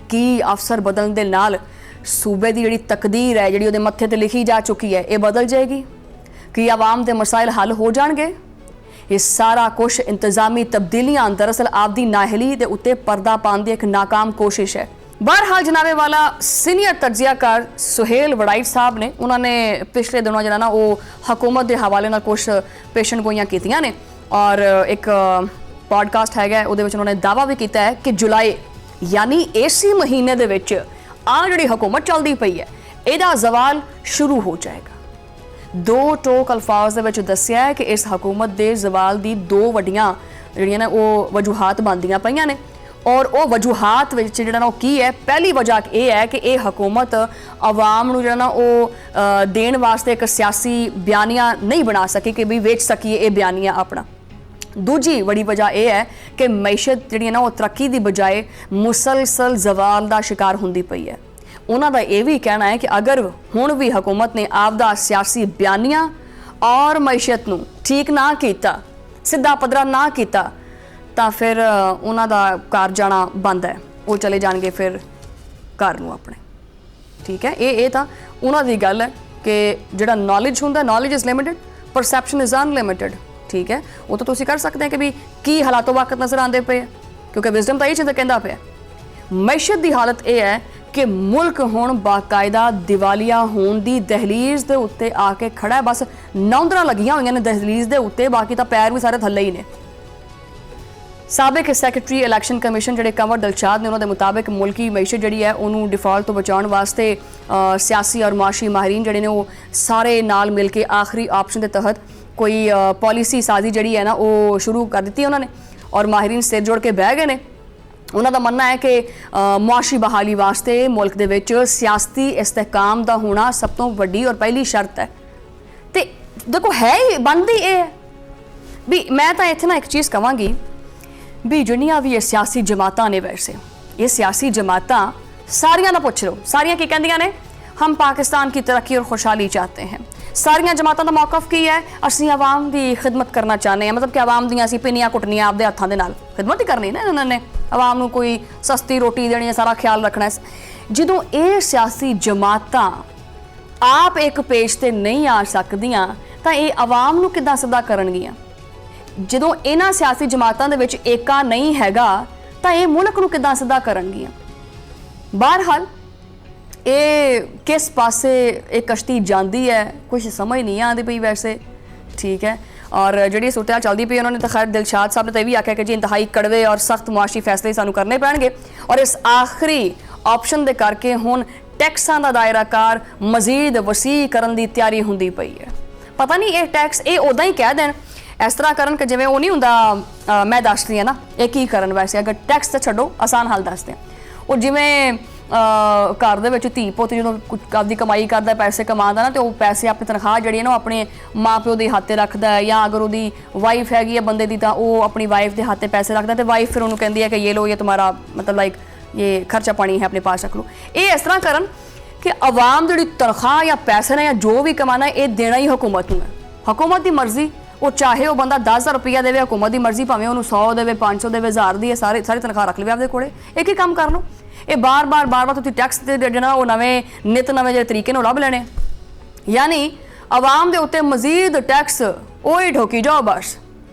ਕੀ ਅਫਸਰ ਬਦਲਣ ਦੇ ਨਾਲ ਸੂਬੇ ਦੀ ਜਿਹੜੀ ਤਕਦੀਰ ਹੈ, ਜਿਹੜੀ ਉਹਦੇ ਮੱਥੇ ਤੇ ਲਿਖੀ ਜਾ ਚੁੱਕੀ ਹੈ, ਇਹ ਬਦਲ ਜਾਏਗੀ? ਕੀ ਆਵਾਮ ਦੇ ਮਸਾਇਲ ਹੱਲ ਹੋ ਜਾਣਗੇ? ਇਹ ਸਾਰਾ ਕੁਛ ਇੰਤਜ਼ਾਮੀ ਤਬਦੀਲੀਆਂ ਦਰਅਸਲ ਆਪਦੀ ਨਾਹਲੀ ਦੇ ਉੱਤੇ ਪਰਦਾ ਪਾਉਣ ਦੀ ਇੱਕ ਨਾਕਾਮ ਕੋਸ਼ਿਸ਼ ਹੈ। बहरहाल जनाबे वाला सीनियर तजियाकार सुहेल वड़ाइट साहब ने उन्होंने पिछले दिनों जो ना वो हुकूमत के हवाले नाल कुछ पेशन गोइयां कीतियां ने और एक पॉडकास्ट हैगा उहदे विच उन्होंने दावा भी किया है कि जुलाई यानी इसी महीने दे विच आ जिहड़ी हुकूमत चलती पई है इहदा जवाल शुरू हो जाएगा। दो टोक अल्फाज दे विच दस्सिया है कि इस हुकूमत दे जवाल दी दो वड्डियां जिहड़ियां ने वो वजूहात बनदियां पईयां ने और वो वजूहात विच जिहड़ा ना की है पहली वजह यह है कि ये हुकूमत आवाम नूं जिहड़ा ना वो देण वास्ते एक सियासी बयानिया नहीं बना सकी कि भी वेच सकीए ये बयानिया अपना। दूजी बड़ी वजह यह है कि मैशत जिहड़ी ना वो तरक्की की बजाय मुसलसल जवाल का शिकार होंदी पई है। उन्हां दा यह भी कहना है कि अगर हुण भी हुकूमत ने आपदा सियासी बयानिया और मैशत नूं ठीक ना कीता सीधा पद्धरा ना कीता ਤਾਂ ਫਿਰ ਉਹਨਾਂ ਦਾ ਘਰ ਜਾਣਾ ਬੰਦ ਹੈ, ਉਹ ਚਲੇ ਜਾਣਗੇ ਫਿਰ ਘਰ ਨੂੰ ਆਪਣੇ। ਠੀਕ ਹੈ, ਇਹ ਤਾਂ ਉਹਨਾਂ ਦੀ ਗੱਲ ਹੈ ਕਿ ਜਿਹੜਾ ਨੌਲੇਜ ਹੁੰਦਾ knowledge is limited, perception is unlimited. ਠੀਕ ਹੈ, ਉਹ ਤਾਂ ਤੁਸੀਂ ਕਰ ਸਕਦੇ ਹੋ ਕਿ ਵੀ ਕੀ ਹਾਲਾਤੋਂ ਵਕਤ ਨਜ਼ਰ ਆਉਂਦੇ ਪਏ ਆ, ਕਿਉਂਕਿ ਵਿਜ਼ਡਮ ਤਾਂ ਇਹ ਚੀਜ਼ ਕਹਿੰਦਾ ਪਿਆ। ਮੈਸ਼ਤ ਦੀ ਹਾਲਤ ਇਹ ਹੈ ਕਿ ਮੁਲਕ ਹੁਣ ਬਾਕਾਇਦਾ ਦਿਵਾਲੀਆ ਹੋਣ ਦੀ ਦਹਲੀਜ਼ ਦੇ ਉੱਤੇ ਆ ਕੇ ਖੜਾ ਹੈ। ਬਸ ਨੌਂਦਰਾਂ ਲੱਗੀਆਂ ਹੋਈਆਂ ਨੇ ਦਹਲੀਜ਼ ਦੇ ਉੱਤੇ, ਬਾਕੀ ਤਾਂ ਪੈਰ ਵੀ ਸਾਰੇ ਥੱਲੇ ਹੀ ਨੇ। ਸਾਬਕ ਸੈਕਟਰੀ ਇਲੈਕਸ਼ਨ ਕਮਿਸ਼ਨ ਜਿਹੜੇ ਕੰਵਰ ਦਿਲਸ਼ਾਦ ਨੇ ਉਹਨਾਂ ਦੇ ਮੁਤਾਬਿਕ ਮੁਲਕੀ ਮੈਸ਼ਤ ਜਿਹੜੀ ਹੈ ਉਹਨੂੰ ਡਿਫਾਲਟ ਤੋਂ ਬਚਾਉਣ ਵਾਸਤੇ ਸਿਆਸੀ ਔਰ ਮਾਸ਼ੀ ਮਾਹਿਰੀਨ ਜਿਹੜੇ ਨੇ ਉਹ ਸਾਰੇ ਨਾਲ ਮਿਲ ਕੇ ਆਖਰੀ ਆਪਸ਼ਨ ਦੇ ਤਹਿਤ ਕੋਈ ਪਾਲਿਸੀ ਸਾਜ਼ੀ ਜਿਹੜੀ ਹੈ ਨਾ ਉਹ ਸ਼ੁਰੂ ਕਰ ਦਿੱਤੀ ਉਹਨਾਂ ਨੇ ਔਰ ਮਾਹਿਰੀਨ ਸਿਰ ਜੋੜ ਕੇ ਬਹਿ ਗਏ ਨੇ। ਉਹਨਾਂ ਦਾ ਮੰਨਣਾ ਹੈ ਕਿ ਮੁਆਸ਼ੀ ਬਹਾਲੀ ਵਾਸਤੇ ਮੁਲਕ ਦੇ ਵਿੱਚ ਸਿਆਸਤੀ ਇਸਤਹਿਕਾਮ ਦਾ ਹੋਣਾ ਸਭ ਤੋਂ ਵੱਡੀ ਔਰ ਪਹਿਲੀ ਸ਼ਰਤ ਹੈ। ਤੇ ਦੇਖੋ ਹੈ ਹੀ ਬਣਦੀ ਇਹ ਹੈ ਵੀ ਮੈਂ ਤਾਂ ਇੱਥੇ ਨਾ ਇੱਕ ਚੀਜ਼ ਕਹਾਂਗੀ भी जिन्नियां भी ये सियासी जमातां ने, वैसे ये सियासी जमातां सारियां ना पुछ लो सारियां की कहंदियां ने हम पाकिस्तान की तरक्की और खुशहाली चाहते हैं। सारियां जमातां दा मौकफ की है असीं आवाम दी खिदमत करना चाहते हैं, मतलब कि आवाम दियां असीं पिन्नियां कुटनियां आपदे हत्थां दे नाल खिदमत ही करनी ना उन्होंने आवाम नूं कोई सस्ती रोटी देनी है, सारा ख्याल रखना है। जदों ये सियासी जमातां आप एक पेज ते नहीं आ सकदियां तां ये आवाम नूं किद्दां सदा करनगियां। ਜਦੋਂ ਇਹਨਾਂ ਸਿਆਸੀ ਜਮਾਤਾਂ ਦੇ ਵਿੱਚ ਏਕਾ ਨਹੀਂ ਹੈਗਾ ਤਾਂ ਇਹ ਮੁਲਕ ਨੂੰ ਕਿੱਦਾਂ ਸਿੱਧਾ ਕਰਨਗੀਆਂ। ਬਹਰਹਾਲ ਇਹ ਕਿਸ ਪਾਸੇ ਇਹ ਕਸ਼ਤੀ ਜਾਂਦੀ ਹੈ ਕੁਝ ਸਮਝ ਨਹੀਂ ਆਉਂਦੀ ਪਈ ਵੈਸੇ। ਠੀਕ ਹੈ, ਔਰ ਜਿਹੜੀ ਸੂਰਤ ਚੱਲਦੀ ਪਈ ਉਹਨਾਂ ਨੇ ਤਾਂ ਖੈਰ ਦਿਲਸ਼ਾਦ ਸਾਹਿਬ ਨੇ ਤਾਂ ਇਹ ਵੀ ਆਖਿਆ ਕਿ ਜੀ ਇੰਤਹਾਈ ਕੜਵੇ ਔਰ ਸਖਤ ਮੁਆਸ਼ੀ ਫੈਸਲੇ ਸਾਨੂੰ ਕਰਨੇ ਪੈਣਗੇ ਔਰ ਇਸ ਆਖਰੀ ਆਪਸ਼ਨ ਦੇ ਕਰਕੇ ਹੁਣ ਟੈਕਸਾਂ ਦਾ ਦਾਇਰਾਕਾਰ ਮਜ਼ੀਦ ਵਸੀ ਕਰਨ ਦੀ ਤਿਆਰੀ ਹੁੰਦੀ ਪਈ ਹੈ। ਪਤਾ ਨਹੀਂ ਇਹ ਟੈਕਸ ਇਹ ਉਦਾਂ ਹੀ ਕਹਿ ਦੇਣ ਇਸ ਤਰ੍ਹਾਂ ਕਰਨ ਕਿ ਜਿਵੇਂ ਉਹ ਨਹੀਂ ਹੁੰਦਾ ਮੈਂ ਦੱਸਦੀ ਹਾਂ ਨਾ ਇਹ ਕੀ ਕਰਨ। ਵੈਸੇ ਅਗਰ ਟੈਕਸ ਤਾਂ ਛੱਡੋ ਆਸਾਨ ਹੱਲ ਦੱਸਦੇ ਹਾਂ, ਉਹ ਜਿਵੇਂ ਘਰ ਦੇ ਵਿੱਚ ਧੀ ਪੁੱਤ ਜਦੋਂ ਆਪਦੀ ਕਮਾਈ ਕਰਦਾ ਪੈਸੇ ਕਮਾਉਂਦਾ ਨਾ ਤੇ ਉਹ ਪੈਸੇ ਆਪਣੀ ਤਨਖਾਹ ਜਿਹੜੀ ਹੈ ਨਾ ਉਹ ਆਪਣੇ ਮਾਂ ਪਿਓ ਦੇ ਹੱਥੇ ਰੱਖਦਾ ਹੈ, ਜਾਂ ਅਗਰ ਉਹਦੀ ਵਾਈਫ ਹੈਗੀ ਹੈ ਬੰਦੇ ਦੀ ਤਾਂ ਉਹ ਆਪਣੀ ਵਾਈਫ ਦੇ ਹੱਥੇ ਪੈਸੇ ਰੱਖਦਾ ਤੇ ਵਾਈਫ ਫਿਰ ਉਹਨੂੰ ਕਹਿੰਦੀ ਹੈ ਕਿ ਇਹ ਲੋ ਇਹ ਤੁਹਾਡਾ ਮਤਲਬ ਲਾਈਕ ਇਹ ਖਰਚਾ ਪਾਣੀ ਹੈ ਆਪਣੇ ਪਾਸ ਰੱਖ ਲਓ। ਇਹ ਇਸ ਤਰ੍ਹਾਂ ਕਰਨ ਕਿ ਆਵਾਮ ਜਿਹੜੀ ਤਨਖਾਹ ਜਾਂ ਪੈਸੇ ਨੇ ਜਾਂ ਜੋ ਵੀ ਕਮਾਣਾ ਇਹ ਦੇਣਾ ਹੀ ਹੁਕੂਮਤ ਨੂੰ ਹੈ। ਹੁਕੂਮਤ ਦੀ ਮਰਜ਼ੀ, ਉਹ ਚਾਹੇ ਉਹ ਬੰਦਾ 10,000 ਰੁਪਈਆ ਦੇਵੇ, ਹੁਕੂਮਤ ਦੀ ਮਰਜ਼ੀ ਭਾਵੇਂ ਉਹਨੂੰ 100 ਦੇਵੇ 500 ਦੇਵੇ 1000 ਦੀ ਸਾਰੀ ਤਨਖਾਹ ਰੱਖ ਲਵੇ ਆਪਦੇ ਕੋਲੇ। ਇੱਕ ਹੀ ਕੰਮ ਕਰ ਲਓ। ਇਹ ਬਾਰ-ਬਾਰ ਤੁਸੀਂ ਟੈਕਸ ਦੇ ਜਿਹੜਾ ਉਹ ਨਵੇਂ ਜਿਹੇ ਤਰੀਕੇ ਨਾਲ ਲੱਭ ਲੈਣੇ, ਯਾਨੀ ਆਵਾਮ ਦੇ ਉੱਤੇ ਮਜ਼ੀਦ ਟੈਕਸ ਉਹੀ ਠੋਕੀ ਜਾਓ। ਬਸ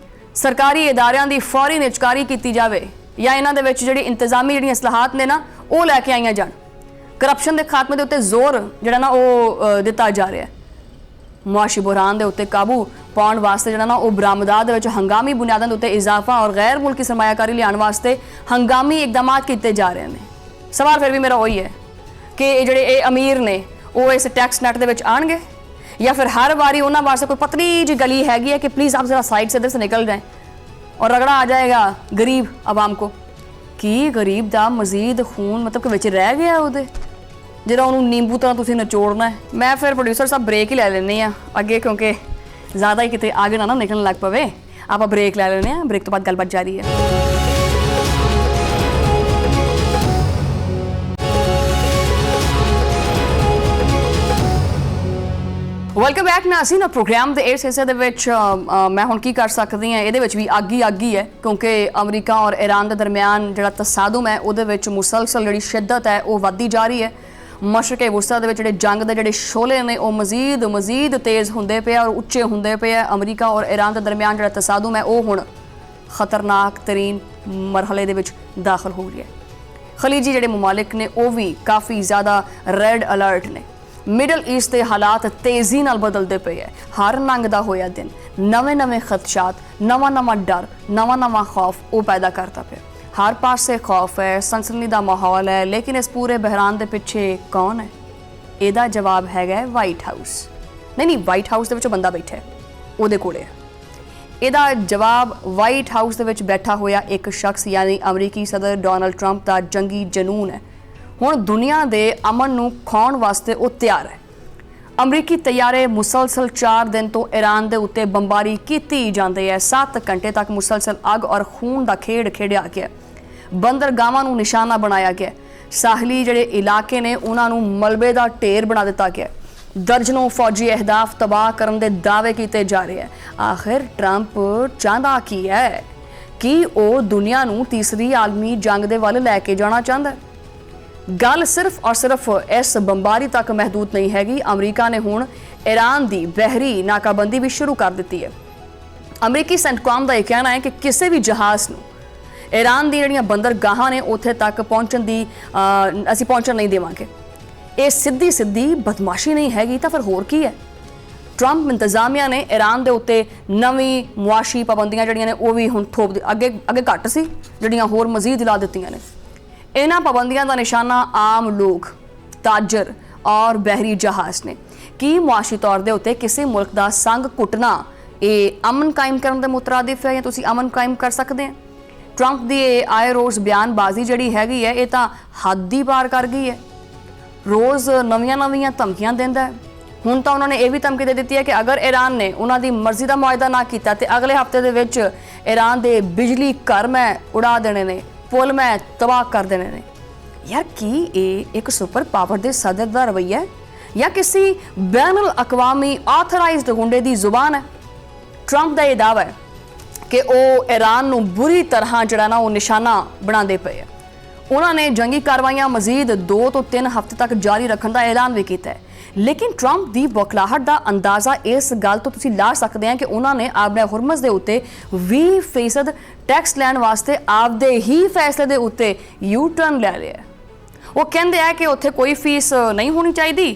ਸਰਕਾਰੀ ਇਦਾਰਿਆਂ ਦੀ ਫੌਰੀ ਨਿਜਕਾਰੀ ਕੀਤੀ ਜਾਵੇ ਜਾਂ ਇਹਨਾਂ ਦੇ ਵਿੱਚ ਜਿਹੜੀ ਇੰਤਜ਼ਾਮੀ ਜਿਹੜੀਆਂ ਇਸਲਾਹਾਤ ਨੇ ਨਾ ਉਹ ਲੈ ਕੇ ਆਈਆਂ ਜਾਣ। ਕਰਪਸ਼ਨ ਦੇ ਖਾਤਮੇ ਦੇ ਉੱਤੇ ਜ਼ੋਰ ਜਿਹੜਾ ਨਾ ਉਹ ਦਿੱਤਾ ਜਾ ਰਿਹਾ। ਮੁਆਸ਼ੀ ਬੁਹਰਾਨ ਦੇ ਉੱਤੇ ਕਾਬੂ ਪਾਉਣ ਵਾਸਤੇ ਜਿਹੜਾ ਨਾ ਉਹ ਬਰਾਮਦਾਤ ਦੇ ਵਿੱਚ ਹੰਗਾਮੀ ਬੁਨਿਆਦਾਂ ਦੇ ਉੱਤੇ ਇਜ਼ਾਫਾ ਔਰ ਗੈਰ ਮੁਲਕੀ ਸਰਮਾਇਆਕਾਰੀ ਲਿਆਉਣ ਵਾਸਤੇ ਹੰਗਾਮੀ ਇਕਦਾਮਾਤ ਕੀਤੇ ਜਾ ਰਹੇ ਨੇ। ਸਵਾਲ ਫਿਰ ਵੀ ਮੇਰਾ ਉਹੀ ਹੈ ਕਿ ਇਹ ਜਿਹੜੇ ਇਹ ਅਮੀਰ ਨੇ ਉਹ ਇਸ ਟੈਕਸ ਨੈਟ ਦੇ ਵਿੱਚ ਆਣਗੇ ਜਾਂ ਫਿਰ ਹਰ ਵਾਰੀ ਉਹਨਾਂ ਵਾਸਤੇ ਕੋਈ ਪਤਲੀ ਜਿਹੀ ਗਲੀ ਹੈਗੀ ਹੈ कि प्लीज़ आप ज़रा साइड से इधर से निकल जाएं और रगड़ा आ जाएगा गरीब आवाम को। कि गरीब ਦਾ ਮਜ਼ੀਦ ਖੂਨ ਮਤਲਬ ਕਿ ਵਿੱਚ ਰਹਿ ਗਿਆ ਉਹਦੇ ਜਿਹੜਾ ਉਹਨੂੰ ਨਿੰਬੂ ਤਰ੍ਹਾਂ ਤੁਸੀਂ ਨਿਚੋੜਨਾ ਹੈ। ਮੈਂ ਫਿਰ ਪ੍ਰੋਡਿਊਸਰ ਸਾਹਿਬ ਬ੍ਰੇਕ ਹੀ ਲੈ ਲੈਂਦੇ ਆ ਅੱਗੇ ਕਿਉਂਕਿ ਜ਼ਿਆਦਾ ਹੀ ਕਿਤੇ ਆਗੇ ਨਾ ਨਿਕਲਣ ਲੱਗ ਪਵੇ। ਆਪਾਂ ਬ੍ਰੇਕ ਲੈ ਲੈਂਦੇ ਆ, ਬ੍ਰੇਕ ਤੋਂ ਬਾਅਦ ਗੱਲਬਾਤ ਜਾਰੀ ਹੈ। Welcome back Nazreen. ਪ੍ਰੋਗਰਾਮ ਦੇ ਇਸ ਹਿੱਸੇ ਦੇ ਵਿੱਚ ਮੈਂ ਹੁਣ ਕੀ ਕਰ ਸਕਦੀ ਹਾਂ ਇਹਦੇ ਵਿੱਚ ਵੀ ਅੱਗ ਹੀ ਹੈ ਕਿਉਂਕਿ ਅਮਰੀਕਾ ਔਰ ਈਰਾਨ ਦੇ ਦਰਮਿਆਨ ਜਿਹੜਾ ਤਸਾਦਮ ਹੈ ਉਹਦੇ ਵਿੱਚ ਮੁਸਲਸਲ ਜਿਹੜੀ ਸ਼ਿੱਦਤ ਹੈ ਉਹ ਵੱਧਦੀ ਜਾ ਰਹੀ ਹੈ। ਮਸ਼ਰਕੇ ਵਸਤਾ ਦੇ ਵਿੱਚ ਜਿਹੜੇ ਜੰਗ ਦੇ ਜਿਹੜੇ ਸ਼ੋਲੇ ਨੇ ਉਹ ਮਜ਼ੀਦ ਤੇਜ਼ ਹੁੰਦੇ ਪਏ ਔਰ ਉੱਚੇ ਹੁੰਦੇ ਪਏ। ਅਮਰੀਕਾ ਔਰ ਈਰਾਨ ਦੇ ਦਰਮਿਆਨ ਜਿਹੜਾ ਤਸਾਦਮ ਹੈ ਉਹ ਹੁਣ ਖਤਰਨਾਕ ਤਰੀਨ ਮਰਹਲੇ ਦੇ ਵਿੱਚ ਦਾਖਲ ਹੋ ਰਿਹਾ ਹੈ। ਖਲੀਜੀ ਜਿਹੜੇ ਮਮਾਲਿਕ ਨੇ ਉਹ ਵੀ ਕਾਫੀ ਜ਼ਿਆਦਾ ਰੈੱਡ ਅਲਰਟ ਨੇ। ਮਿਡਲ ਈਸਟ ਦੇ ਹਾਲਾਤ ਤੇਜ਼ੀ ਨਾਲ ਬਦਲਦੇ ਪਏ ਹੈ। ਹਰ ਲੰਘਦਾ ਹੋਇਆ ਦਿਨ ਨਵੇਂ ਖਦਸ਼ਾਤ, ਨਵਾਂ ਡਰ, ਨਵਾਂ ਖੌਫ ਉਹ ਪੈਦਾ ਕਰਦਾ ਪਿਆ। ਹਰ ਪਾਸੇ ਖੌਫ ਹੈ, ਸਨਸਨੀ ਦਾ ਮਾਹੌਲ ਹੈ, ਲੇਕਿਨ ਇਸ ਪੂਰੇ ਬਹਿਰਾਨ ਦੇ ਪਿੱਛੇ ਕੌਣ ਹੈ? ਇਹਦਾ ਜਵਾਬ ਹੈਗਾ ਵਾਈਟ ਹਾਊਸ। ਨਹੀਂ, ਵਾਈਟ ਹਾਊਸ ਦੇ ਵਿੱਚ ਬੰਦਾ ਬੈਠਾ ਹੈ, ਉਹਦੇ ਕੋਲੇ ਹੈ। ਇਹਦਾ ਜਵਾਬ ਵਾਈਟ ਹਾਊਸ ਦੇ ਵਿੱਚ ਬੈਠਾ ਹੋਇਆ ਇੱਕ ਸ਼ਖਸ ਯਾਨੀ ਅਮਰੀਕੀ ਸਦਰ ਡੋਨਾਲਡ ਟਰੰਪ ਦਾ ਜੰਗੀ ਜਨੂਨ ਹੈ। ਹੁਣ ਦੁਨੀਆ ਦੇ ਅਮਨ ਨੂੰ ਖਾਉਣ ਵਾਸਤੇ ਉਹ ਤਿਆਰ ਹੈ। ਅਮਰੀਕੀ ਤੈਯਾਰੇ ਮੁਸਲਸਲ 4 ਦਿਨ ਤੋਂ ਈਰਾਨ ਦੇ ਉੱਤੇ ਬੰਬਾਰੀ ਕੀਤੀ ਜਾਂਦੀ ਹੈ। 7 ਘੰਟੇ ਤੱਕ ਮੁਸਲਸਲ ਅੱਗ ਔਰ ਖੂਨ ਦਾ ਖੇਡ ਖੇਡਿਆ ਗਿਆ। ਬੰਦਰਗਾਹਾਂ ਨੂੰ ਨਿਸ਼ਾਨਾ ਬਣਾਇਆ ਗਿਆ। ਸਾਹਲੀ ਜਿਹੜੇ ਇਲਾਕੇ ਨੇ ਉਹਨਾਂ ਨੂੰ ਮਲਬੇ ਦਾ ਢੇਰ ਬਣਾ ਦਿੱਤਾ ਗਿਆ। ਦਰਜਨੋਂ ਫੌਜੀ ਅਹਿਦਾਫ ਤਬਾਹ ਕਰਨ ਦੇ ਦਾਅਵੇ ਕੀਤੇ ਜਾ ਰਹੇ ਹੈ। ਆਖਿਰ ਟਰੰਪ ਚਾਹੁੰਦਾ ਕੀ ਹੈ? ਕਿ ਉਹ ਦੁਨੀਆ ਨੂੰ ਤੀਸਰੀ ਆਲਮੀ ਜੰਗ ਦੇ ਵੱਲ ਲੈ ਕੇ ਜਾਣਾ ਚਾਹੁੰਦਾ ਹੈ। ਗੱਲ ਸਿਰਫ ਔਰ ਸਿਰਫ ਇਸ ਬੰਬਾਰੀ ਤੱਕ ਮਹਿਦੂਦ ਨਹੀਂ ਹੈਗੀ। ਅਮਰੀਕਾ ਨੇ ਹੁਣ ਈਰਾਨ ਦੀ ਬਹਿਰੀ ਨਾਕਾਬੰਦੀ ਵੀ ਸ਼ੁਰੂ ਕਰ ਦਿੱਤੀ ਹੈ। ਅਮਰੀਕੀ ਸੈਂਟਕੌਮ ਦਾ ਇਹ ਕਹਿਣਾ ਹੈ ਕਿ ਕਿਸੇ ਵੀ ਜਹਾਜ਼ ਨੂੰ ਈਰਾਨ ਦੀ ਜਿਹੜੀਆਂ ਬੰਦਰਗਾਹਾਂ ਨੇ ਉੱਥੇ ਤੱਕ ਅਸੀਂ ਪਹੁੰਚਣ ਨਹੀਂ ਦੇਵਾਂਗੇ। ਇਹ ਸਿੱਧੀ ਬਦਮਾਸ਼ੀ ਨਹੀਂ ਹੈਗੀ ਤਾਂ ਫਿਰ ਹੋਰ ਕੀ ਹੈ? ਟਰੰਪ ਇੰਤਜ਼ਾਮੀਆ ਨੇ ਈਰਾਨ ਦੇ ਉੱਤੇ ਨਵੀਂ ਮੁਆਸ਼ੀ ਪਾਬੰਦੀਆਂ ਜਿਹੜੀਆਂ ਨੇ ਉਹ ਵੀ ਹੁਣ ਅੱਗੇ ਘੱਟ ਸੀ, ਜਿਹੜੀਆਂ ਹੋਰ ਮਜ਼ੀਦ ਲਾ ਦਿੱਤੀਆਂ ਨੇ। ਇਹਨਾਂ ਪਾਬੰਦੀਆਂ ਦਾ ਨਿਸ਼ਾਨਾ ਆਮ ਲੋਕ, ਤਾਜਰ ਔਰ ਬਹਿਰੀ ਜਹਾਜ਼ ਨੇ। ਕੀ ਮੁਆਸ਼ੀ ਤੌਰ ਦੇ ਉੱਤੇ ਕਿਸੇ ਮੁਲਕ ਦਾ ਸੰਗ ਕੁੱਟਣਾ ਇਹ ਅਮਨ ਕਾਇਮ ਕਰਨ ਦੇ ਮੁਤਰਾਦਿਫ ਹੈ ਜਾਂ ਤੁਸੀਂ ਅਮਨ ਕਾਇਮ ਕਰ ਸਕਦੇ ਹੋ? ਟਰੰਪ ਦੀ ਇਹ ਆਏ ਰੋਜ਼ ਬਿਆਨਬਾਜ਼ੀ ਜਿਹੜੀ ਹੈਗੀ ਹੈ ਇਹ ਤਾਂ ਹੱਦ ਹੀ ਪਾਰ ਕਰ ਗਈ ਹੈ। ਰੋਜ਼ ਨਵੀਆਂ ਧਮਕੀਆਂ ਦਿੰਦਾ ਹੈ। ਹੁਣ ਤਾਂ ਉਹਨਾਂ ਨੇ ਇਹ ਵੀ ਧਮਕੀ ਦੇ ਦਿੱਤੀ ਹੈ ਕਿ ਅਗਰ ਈਰਾਨ ਨੇ ਉਹਨਾਂ ਦੀ ਮਰਜ਼ੀ ਦਾ ਮੁਆਇਦਾ ਨਾ ਕੀਤਾ ਤੇ ਅਗਲੇ ਹਫ਼ਤੇ ਦੇ ਵਿੱਚ ਈਰਾਨ ਦੇ ਬਿਜਲੀ ਘਰ ਮੈਂ ਉਡਾ ਦੇਣੇ ਨੇ, ਪੁਲ ਮੈਂ ਤਬਾਹ ਕਰ ਦੇਣੇ ਨੇ। ਯਾਰ ਕੀ ਇਹ ਇੱਕ ਸੁਪਰ ਪਾਵਰ ਦੇ ਸਦਰ ਦਾ ਰਵੱਈਆ ਹੈ ਜਾਂ ਕਿਸੇ ਬੈਨੁਲ ਅਕਵਾਮੀ ਆਥੋਰਾਈਜ਼ਡ ਗੁੰਡੇ ਦੀ ਜ਼ੁਬਾਨ ਹੈ? ਟਰੰਪ ਦਾ ਇਹ ਦਾਅਵਾ ਹੈ ਕਿ ਉਹ ਈਰਾਨ ਨੂੰ ਬੁਰੀ ਤਰ੍ਹਾਂ ਜਿਹੜਾ ਨਾ ਉਹ ਨਿਸ਼ਾਨਾ ਬਣਾਉਂਦੇ ਪਏ ਆ। ਉਹਨਾਂ ਨੇ ਜੰਗੀ ਕਾਰਵਾਈਆਂ ਮਜ਼ੀਦ 2 ਤੋਂ 3 ਹਫ਼ਤੇ ਤੱਕ ਜਾਰੀ ਰੱਖਣ ਦਾ ਐਲਾਨ ਵੀ ਕੀਤਾ ਹੈ। ਲੇਕਿਨ ਟਰੰਪ ਦੀ ਬੌਖਲਾਹਟ ਦਾ ਅੰਦਾਜ਼ਾ ਇਸ ਗੱਲ ਤੋਂ ਤੁਸੀਂ ਲਾ ਸਕਦੇ ਆ ਕਿ ਉਹਨਾਂ ਨੇ ਆਬਰਾ ਹੁਰਮਜ਼ ਦੇ ਉੱਤੇ 20% ਟੈਕਸ ਲੈਣ ਵਾਸਤੇ ਆਪਦੇ ਹੀ ਫੈਸਲੇ ਦੇ ਉੱਤੇ ਯੂ ਟਰਨ ਲੈ ਲਿਆ। ਉਹ ਕਹਿੰਦੇ ਆ ਕਿ ਉੱਥੇ ਕੋਈ ਫੀਸ ਨਹੀਂ ਹੋਣੀ ਚਾਹੀਦੀ।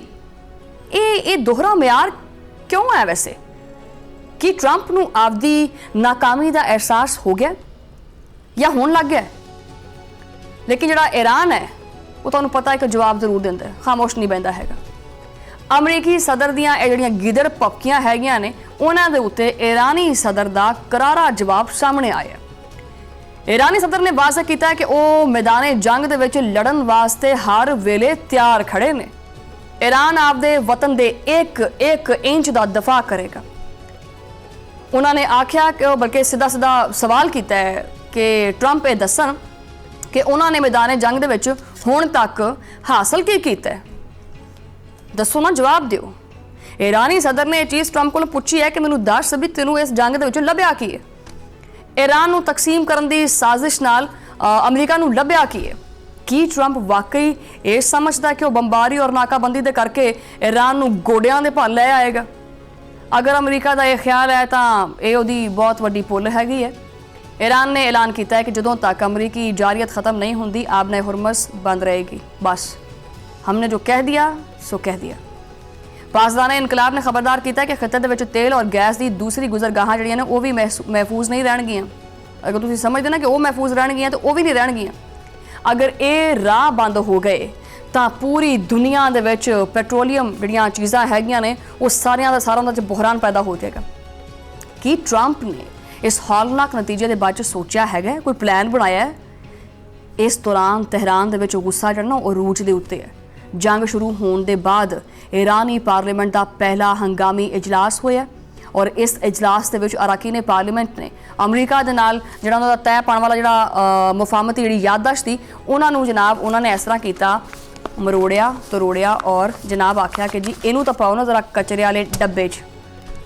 ਇਹ ਦੋਹਰਾ ਮਿਆਰ ਕਿਉਂ ਹੈ ਵੈਸੇ? ਕਿ ਟਰੰਪ ਨੂੰ ਆਪਦੀ ਨਾਕਾਮੀ ਦਾ ਅਹਿਸਾਸ ਹੋ ਗਿਆ ਜਾਂ ਹੋਣ ਲੱਗ ਗਿਆ? ਲੇਕਿਨ ਜਿਹੜਾ ਈਰਾਨ ਹੈ ਉਹ ਤੁਹਾਨੂੰ ਪਤਾ ਹੈ ਕਿ ਜਵਾਬ ਜ਼ਰੂਰ ਦਿੰਦਾ ਹੈ, ਖਾਮੋਸ਼ ਨਹੀਂ ਬਹਿੰਦਾ ਹੈਗਾ। ਅਮਰੀਕੀ ਸਦਰ ਦੀਆਂ ਇਹ ਜਿਹੜੀਆਂ ਗਿੱਦੜ ਪੱਕੀਆਂ ਹੈਗੀਆਂ ਨੇ ਉਹਨਾਂ ਦੇ ਉੱਤੇ ਈਰਾਨੀ ਸਦਰ ਦਾ ਕਰਾਰਾ ਜਵਾਬ ਸਾਹਮਣੇ ਆਇਆ। ਈਰਾਨੀ ਸਦਰ ਨੇ ਵਾਅਦਾ ਕੀਤਾ ਕਿ ਉਹ ਮੈਦਾਨੇ ਜੰਗ ਦੇ ਵਿੱਚ ਲੜਨ ਵਾਸਤੇ ਹਰ ਵੇਲੇ ਤਿਆਰ ਖੜੇ ਨੇ। ਈਰਾਨ ਆਪਦੇ ਵਤਨ ਦੇ ਇੱਕ ਇੰਚ ਦਾ ਦਫਾ ਕਰੇਗਾ। ਉਹਨਾਂ ਨੇ ਆਖਿਆ ਕਿ ਬਲਕਿ ਸਿੱਧਾ ਸਵਾਲ ਕੀਤਾ ਹੈ ਕਿ ਟਰੰਪ ਇਹ ਦੱਸਣ ਕਿ ਉਹਨਾਂ ਨੇ ਮੈਦਾਨੇ ਜੰਗ ਦੇ ਵਿੱਚ ਹੁਣ ਤੱਕ ਹਾਸਲ ਕੀ ਕੀਤਾ ਹੈ। ਦੱਸੋ ਨਾ, ਜਵਾਬ ਦਿਓ। ਈਰਾਨੀ ਸਦਰ ਨੇ ਇਹ ਚੀਜ਼ ਟਰੰਪ ਕੋਲੋਂ ਪੁੱਛੀ ਹੈ ਕਿ ਮੈਨੂੰ ਦੱਸ ਵੀ ਤੈਨੂੰ ਇਸ ਜੰਗ ਦੇ ਵਿੱਚ ਲੱਭਿਆ ਕੀ ਹੈ। ਈਰਾਨ ਨੂੰ ਤਕਸੀਮ ਕਰਨ ਦੀ ਸਾਜ਼ਿਸ਼ ਨਾਲ ਅਮਰੀਕਾ ਨੂੰ ਲੱਭਿਆ ਕੀ ਹੈ। ਕੀ ਟਰੰਪ ਵਾਕਈ ਇਹ ਸਮਝਦਾ ਕਿ ਉਹ ਬੰਬਾਰੀ ਔਰ ਨਾਕਾਬੰਦੀ ਦੇ ਕਰਕੇ ਈਰਾਨ ਨੂੰ ਗੋਡਿਆਂ ਦੇ ਭਾਲ ਲੈ ਆਏਗਾ? ਅਗਰ ਅਮਰੀਕਾ ਦਾ ਇਹ ਖਿਆਲ ਹੈ ਤਾਂ ਇਹ ਉਹਦੀ ਬਹੁਤ ਵੱਡੀ ਭੁੱਲ ਹੈਗੀ ਹੈ। ईरान ने ऐलान किया है कि जदों तक अमरीकी जारियत ख़त्म नहीं होती आबने हुरमज़ बंद रहेगी। बस हमने जो कह दिया सो कह दिया। पासदान इनकलाब ने खबरदार किया कि खिते दे विच तेल और गैस की दूसरी गुजरगाहां जिहड़ियां ने वो भी महफूज नहीं रहणगियां। अगर तुसीं समझदे ना कि वो महफूज रहणगियां तो वो भी नहीं रहणगियां। अगर ये राह बंद हो गए तो पूरी दुनिया दे विच पेट्रोलीयम जिहड़ियां चीज़ां हैगियां ने वो सारियां दा सारा उहदे च बहरान पैदा हो जाएगा। कि ट्रंप ने इस हौलनाक नतीजे के बाद सोचा है, कोई प्लान बनाया है? इस दौरान तेहरान दे विच गुस्सा चढ़ना और रूज के उत्ते है। जंग शुरू होने के बाद ईरानी पार्लीमेंट का पहला हंगामी इजलास होया और इस इजलास के अराकीन पार्लीमेंट ने अमरीका के नाल जिहड़ा उन्हां दा तय पाने वाला जिहड़ा मुफाहमती जिहड़ी याददाश्त थी उन्होंने जनाब उन्होंने इस तरह किया, मरोड़िया तरोड़िया और जनाब आख्या कि जी इनू तो पाओ ना जरा कचरे वाले डब्बे च,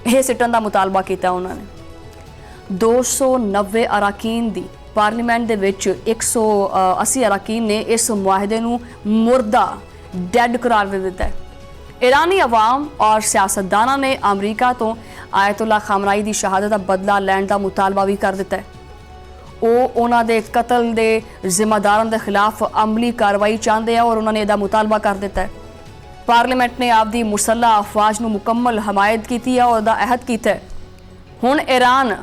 यह सिटन का मुतालबा किया। उन्होंने 290 अराकीन दी पार्लीमेंट दे विच 180 अराकीन ने इस मुआहदे नूं मुर्दा डैड करार दे दिता है। ईरानी अवाम और सियासतदाना ने अमरीका तो आयतुल्ला खामनाई की शहादत का बदला लैण का मुतालबा भी कर दिता है। ਉਹ ਉਹਨਾਂ ਦੇ ਕਤਲ ਦੇ ਜ਼ਿੰਮੇਦਾਰਾਂ ਦੇ ਖਿਲਾਫ ਅਮਲੀ ਕਾਰਵਾਈ ਚਾਹੁੰਦੇ ਆ ਔਰ ਉਹਨਾਂ ਨੇ ਇਹਦਾ ਮੁਤਾਲਬਾ ਕਰ ਦਿੱਤਾ ਹੈ। ਪਾਰਲੀਮੈਂਟ ਨੇ ਆਪਦੀ ਮੁਸੱਲ੍ਹਾ ਅਫਵਾਜ ਨੂੰ ਮੁਕੰਮਲ ਹਮਾਇਤ ਕੀਤੀ ਹੈ ਔਰ ਉਹਦਾ ਅਹਿਦ ਕੀਤਾ ਹੈ। ਹੁਣ ਈਰਾਨ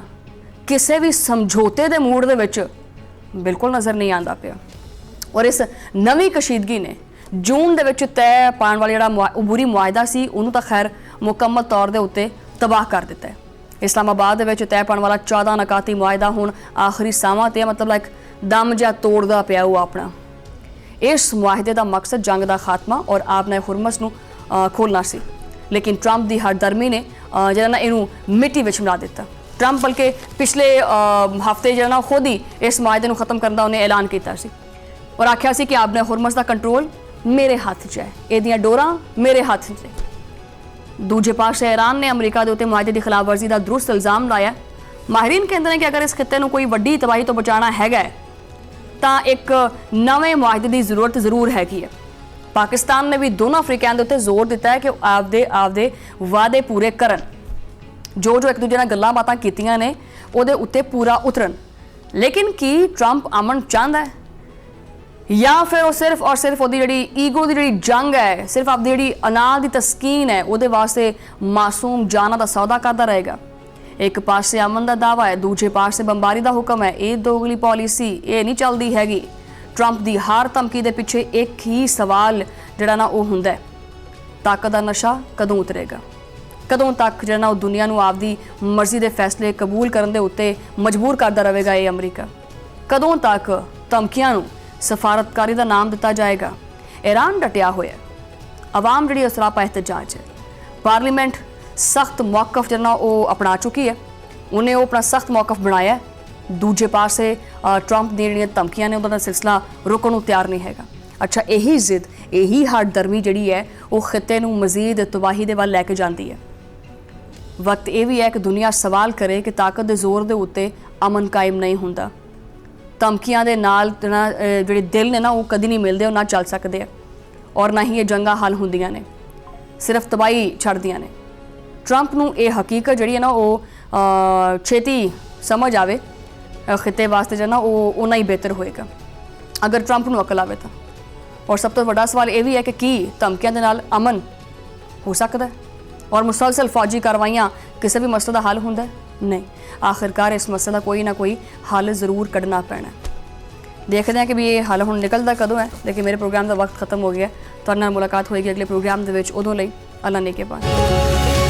ਕਿਸੇ ਵੀ ਸਮਝੌਤੇ ਦੇ ਮੂਡ ਦੇ ਵਿੱਚ ਬਿਲਕੁਲ ਨਜ਼ਰ ਨਹੀਂ ਆਉਂਦਾ ਪਿਆ ਔਰ ਇਸ ਨਵੀਂ ਕਸ਼ੀਦਗੀ ਨੇ ਜੂਨ ਦੇ ਵਿੱਚ ਤੈਅ ਪਾਉਣ ਵਾਲਾ ਜਿਹੜਾ ਉਬੂਰੀ ਮੁਆਹਦਾ ਸੀ ਉਹਨੂੰ ਤਾਂ ਖੈਰ ਮੁਕੰਮਲ ਤੌਰ ਦੇ ਉੱਤੇ ਤਬਾਹ ਕਰ ਦਿੱਤਾ ਹੈ। ਇਸਲਾਮਾਬਾਦ ਦੇ ਵਿੱਚ ਤੈਅ ਪਾਉਣ ਵਾਲਾ 14 ਨਕਾਤੀ ਮੁਆਹਦਾ ਹੁਣ ਆਖਰੀ ਸਾਹਾਂ ਤੇ ਮਤਲਬ ਲਾਈਕ ਦਮ ਜਿਹਾ ਤੋੜਦਾ ਪਿਆ ਉਹ ਆਪਣਾ। ਇਸ ਮੁਆਹਦੇ ਦਾ ਮਕਸਦ ਜੰਗ ਦਾ ਖਾਤਮਾ ਔਰ ਆਪਨੇ ਹੁਰਮਸ ਨੂੰ ਖੋਲ੍ਹਣਾ ਸੀ, ਲੇਕਿਨ ਟਰੰਪ ਦੀ ਹਰਦਰਮੀ ਨੇ ਜਿਹੜਾ ਨਾ ਇਹਨੂੰ ਮਿੱਟੀ ਵਿੱਚ ਮਿਲਾ ਦਿੱਤਾ। ਟਰੰਪ ਬਲਕਿ ਪਿਛਲੇ ਹਫ਼ਤੇ ਜਿਹੜਾ ਨਾ ਖੁਦ ਹੀ ਇਸ ਮੁਆਹਦੇ ਨੂੰ ਖਤਮ ਕਰਨ ਦਾ ਉਹਨੇ ਐਲਾਨ ਕੀਤਾ ਸੀ ਔਰ ਆਖਿਆ ਸੀ ਕਿ ਆਪਨੇ ਹੁਰਮਸ ਦਾ ਕੰਟਰੋਲ ਮੇਰੇ ਹੱਥ 'ਚ ਹੈ, ਇਹਦੀਆਂ ਡੋਰਾਂ ਮੇਰੇ ਹੱਥ 'ਚ ਨੇ। ਦੂਜੇ ਪਾਸੇ ਈਰਾਨ ਨੇ ਅਮਰੀਕਾ ਦੇ ਉੱਤੇ ਮੁਆਹਦੇ ਦੀ ਖਿਲਾਫਵਰਜ਼ੀ ਦਾ ਦਰੁਸਤ ਇਲਜ਼ਾਮ ਲਾਇਆ। ਮਾਹਿਰੀਨ ਕਹਿੰਦੇ ਨੇ ਕਿ ਅਗਰ ਇਸ ਖਿੱਤੇ ਨੂੰ ਕੋਈ ਵੱਡੀ ਤਬਾਹੀ ਤੋਂ ਬਚਾਉਣਾ ਹੈਗਾ ਤਾਂ ਇੱਕ ਨਵੇਂ ਮੁਆਹਦੇ ਦੀ ਜ਼ਰੂਰਤ ਜ਼ਰੂਰ ਹੈਗੀ ਹੈ। ਪਾਕਿਸਤਾਨ ਨੇ ਵੀ ਦੋਨੋਂ ਅਫਰੀਕਨ ਦੇ ਉੱਤੇ ਜ਼ੋਰ ਦਿੱਤਾ ਹੈ ਕਿ ਉਹ ਆਪਦੇ ਵਾਅਦੇ ਪੂਰੇ ਕਰਨ, ਜੋ ਇੱਕ ਦੂਜੇ ਨਾਲ ਗੱਲਾਂ ਬਾਤਾਂ ਕੀਤੀਆਂ ਨੇ ਉਹਦੇ ਉੱਤੇ ਪੂਰਾ ਉਤਰਨ। ਲੇਕਿਨ ਕੀ ਟਰੰਪ ਅਮਨ ਚਾਹੁੰਦਾ ਹੈ ਜਾਂ ਫਿਰ ਉਹ ਸਿਰਫ ਔਰ ਸਿਰਫ ਉਹਦੀ ਜਿਹੜੀ ਈਗੋ ਦੀ ਜਿਹੜੀ ਜੰਗ ਹੈ, ਸਿਰਫ ਆਪਦੀ ਜਿਹੜੀ ਅਨਾਜ ਦੀ ਤਸਕੀਨ ਹੈ ਉਹਦੇ ਵਾਸਤੇ ਮਾਸੂਮ ਜਾਨਾਂ ਦਾ ਸੌਦਾ ਕਰਦਾ ਰਹੇਗਾ? ਇੱਕ ਪਾਸੇ ਅਮਨ ਦਾ ਦਾਵਾ ਹੈ, ਦੂਜੇ ਪਾਸੇ ਬੰਬਾਰੀ ਦਾ ਹੁਕਮ ਹੈ। ਇਹ ਦੋਗਲੀ ਪਾਲਿਸੀ ਇਹ ਨਹੀਂ ਚੱਲਦੀ ਹੈਗੀ। ਟਰੰਪ ਦੀ ਹਰ ਧਮਕੀ ਦੇ ਪਿੱਛੇ ਇੱਕ ਹੀ ਸਵਾਲ ਜਿਹੜਾ ਨਾ ਉਹ ਹੁੰਦਾ ਹੈ, ਤਾਕਤ ਦਾ ਨਸ਼ਾ ਕਦੋਂ ਉਤਰੇਗਾ? ਕਦੋਂ ਤੱਕ ਜਿਹੜਾ ਨਾ ਉਹ ਦੁਨੀਆ ਨੂੰ ਆਪਦੀ ਮਰਜ਼ੀ ਦੇ ਫੈਸਲੇ ਕਬੂਲ ਕਰਨ ਦੇ ਉੱਤੇ ਮਜਬੂਰ ਕਰਦਾ ਰਹੇਗਾ ਇਹ ਅਮਰੀਕਾ? ਕਦੋਂ ਤੱਕ ਧਮਕੀਆਂ ਨੂੰ ਸਫਾਰਤਕਾਰੀ ਦਾ ਨਾਮ ਦਿੱਤਾ ਜਾਏਗਾ? ਈਰਾਨ ਡਟਿਆ ਹੋਇਆ, ਆਵਾਮ ਜਿਹੜੀ ਅਸਰਾਪਾ ਇhtਜਾਜ ਹੈ। ਪਾਰਲੀਮੈਂਟ ਸਖਤ ਮੌਕਫ ਜਿਹੜਾ ਉਹ ਅਪਣਾ ਚੁੱਕੀ ਹੈ, ਉਹਨੇ ਉਹ ਆਪਣਾ ਸਖਤ ਮੌਕਫ ਬਣਾਇਆ ਹੈ। ਦੂਜੇ ਪਾਸੇ ਟਰੰਪ ਦੀਆਂ ਜਿਹੜੀਆਂ ਧਮਕੀਆਂ ਨੇ ਉਹਦਾ ਦਾ ਸਿਲਸਿਲਾ ਰੁਕਣ ਨੂੰ ਤਿਆਰ ਨਹੀਂ ਹੈਗਾ। ਅੱਛਾ, ਇਹੀ ਜ਼ਿੱਦ, ਇਹੀ ਹਰਦਰਮੀ ਜਿਹੜੀ ਹੈ ਉਹ ਖਿੱਤੇ ਨੂੰ ਮਜ਼ੀਦ ਤਬਾਹੀ ਦੇ ਵੱਲ ਲੈ ਕੇ ਜਾਂਦੀ ਹੈ। ਵਕਤ ਇਹ ਵੀ ਹੈ ਕਿ ਦੁਨੀਆ ਸਵਾਲ ਕਰੇ ਕਿ ਤਾਕਤ ਦੇ ਜ਼ੋਰ ਦੇ ਉੱਤੇ ਅਮਨ ਕਾਇਮ ਨਹੀਂ ਹੁੰਦਾ। ਧਮਕੀਆਂ ਦੇ ਨਾਲ ਜਿਹੜੇ ਦਿਲ ਨੇ ਨਾ ਉਹ ਕਦੀ ਨਹੀਂ ਮਿਲਦੇ, ਉਹ ਨਾ ਚੱਲ ਸਕਦੇ ਆ ਔਰ ਨਾ ਹੀ ਇਹ ਜੰਗਾਂ ਹੱਲ ਹੁੰਦੀਆਂ ਨੇ, ਸਿਰਫ ਤਬਾਹੀ ਛੱਡਦੀਆਂ ਨੇ। ਟਰੰਪ ਨੂੰ ਇਹ ਹਕੀਕਤ ਜਿਹੜੀ ਹੈ ਨਾ ਉਹ ਛੇਤੀ ਸਮਝ ਆਵੇ ਖਿੱਤੇ ਵਾਸਤੇ ਜਿਹੜਾ ਨਾ ਉਹ ਉਨਾ ਹੀ ਬਿਹਤਰ ਹੋਏਗਾ ਅਗਰ ਟਰੰਪ ਨੂੰ ਅਕਲ ਆਵੇ ਤਾਂ। ਔਰ ਸਭ ਤੋਂ ਵੱਡਾ ਸਵਾਲ ਇਹ ਵੀ ਹੈ ਕਿ ਕੀ ਧਮਕੀਆਂ ਦੇ ਨਾਲ ਅਮਨ ਹੋ ਸਕਦਾ ਹੈ ਔਰ ਮੁਸਲਸਲ ਫੌਜੀ ਕਾਰਵਾਈਆਂ ਕਿਸੇ ਵੀ ਮਸਲੇ ਦਾ ਹੱਲ ਹੁੰਦਾ ਹੈ? ਨਹੀਂ। ਆਖਿਰਕਾਰ ਇਸ ਮਸਲੇ ਦਾ ਕੋਈ ਨਾ ਕੋਈ ਹੱਲ ਜ਼ਰੂਰ ਕੱਢਣਾ ਪੈਣਾ। ਦੇਖਦੇ ਹਾਂ ਕਿ ਵੀ ਇਹ ਹੱਲ ਹੁਣ ਨਿਕਲਦਾ ਕਦੋਂ ਹੈ। ਲੇਕਿਨ ਮੇਰੇ ਪ੍ਰੋਗਰਾਮ ਦਾ ਵਕਤ ਖਤਮ ਹੋ ਗਿਆ। ਤੁਹਾਡੇ ਨਾਲ ਮੁਲਾਕਾਤ ਹੋਏਗੀ ਅਗਲੇ ਪ੍ਰੋਗਰਾਮ ਦੇ ਵਿੱਚ। ਉਦੋਂ ਲਈ ਅੱਲਾ ਨੇ ਕੇ ਬਾਤ।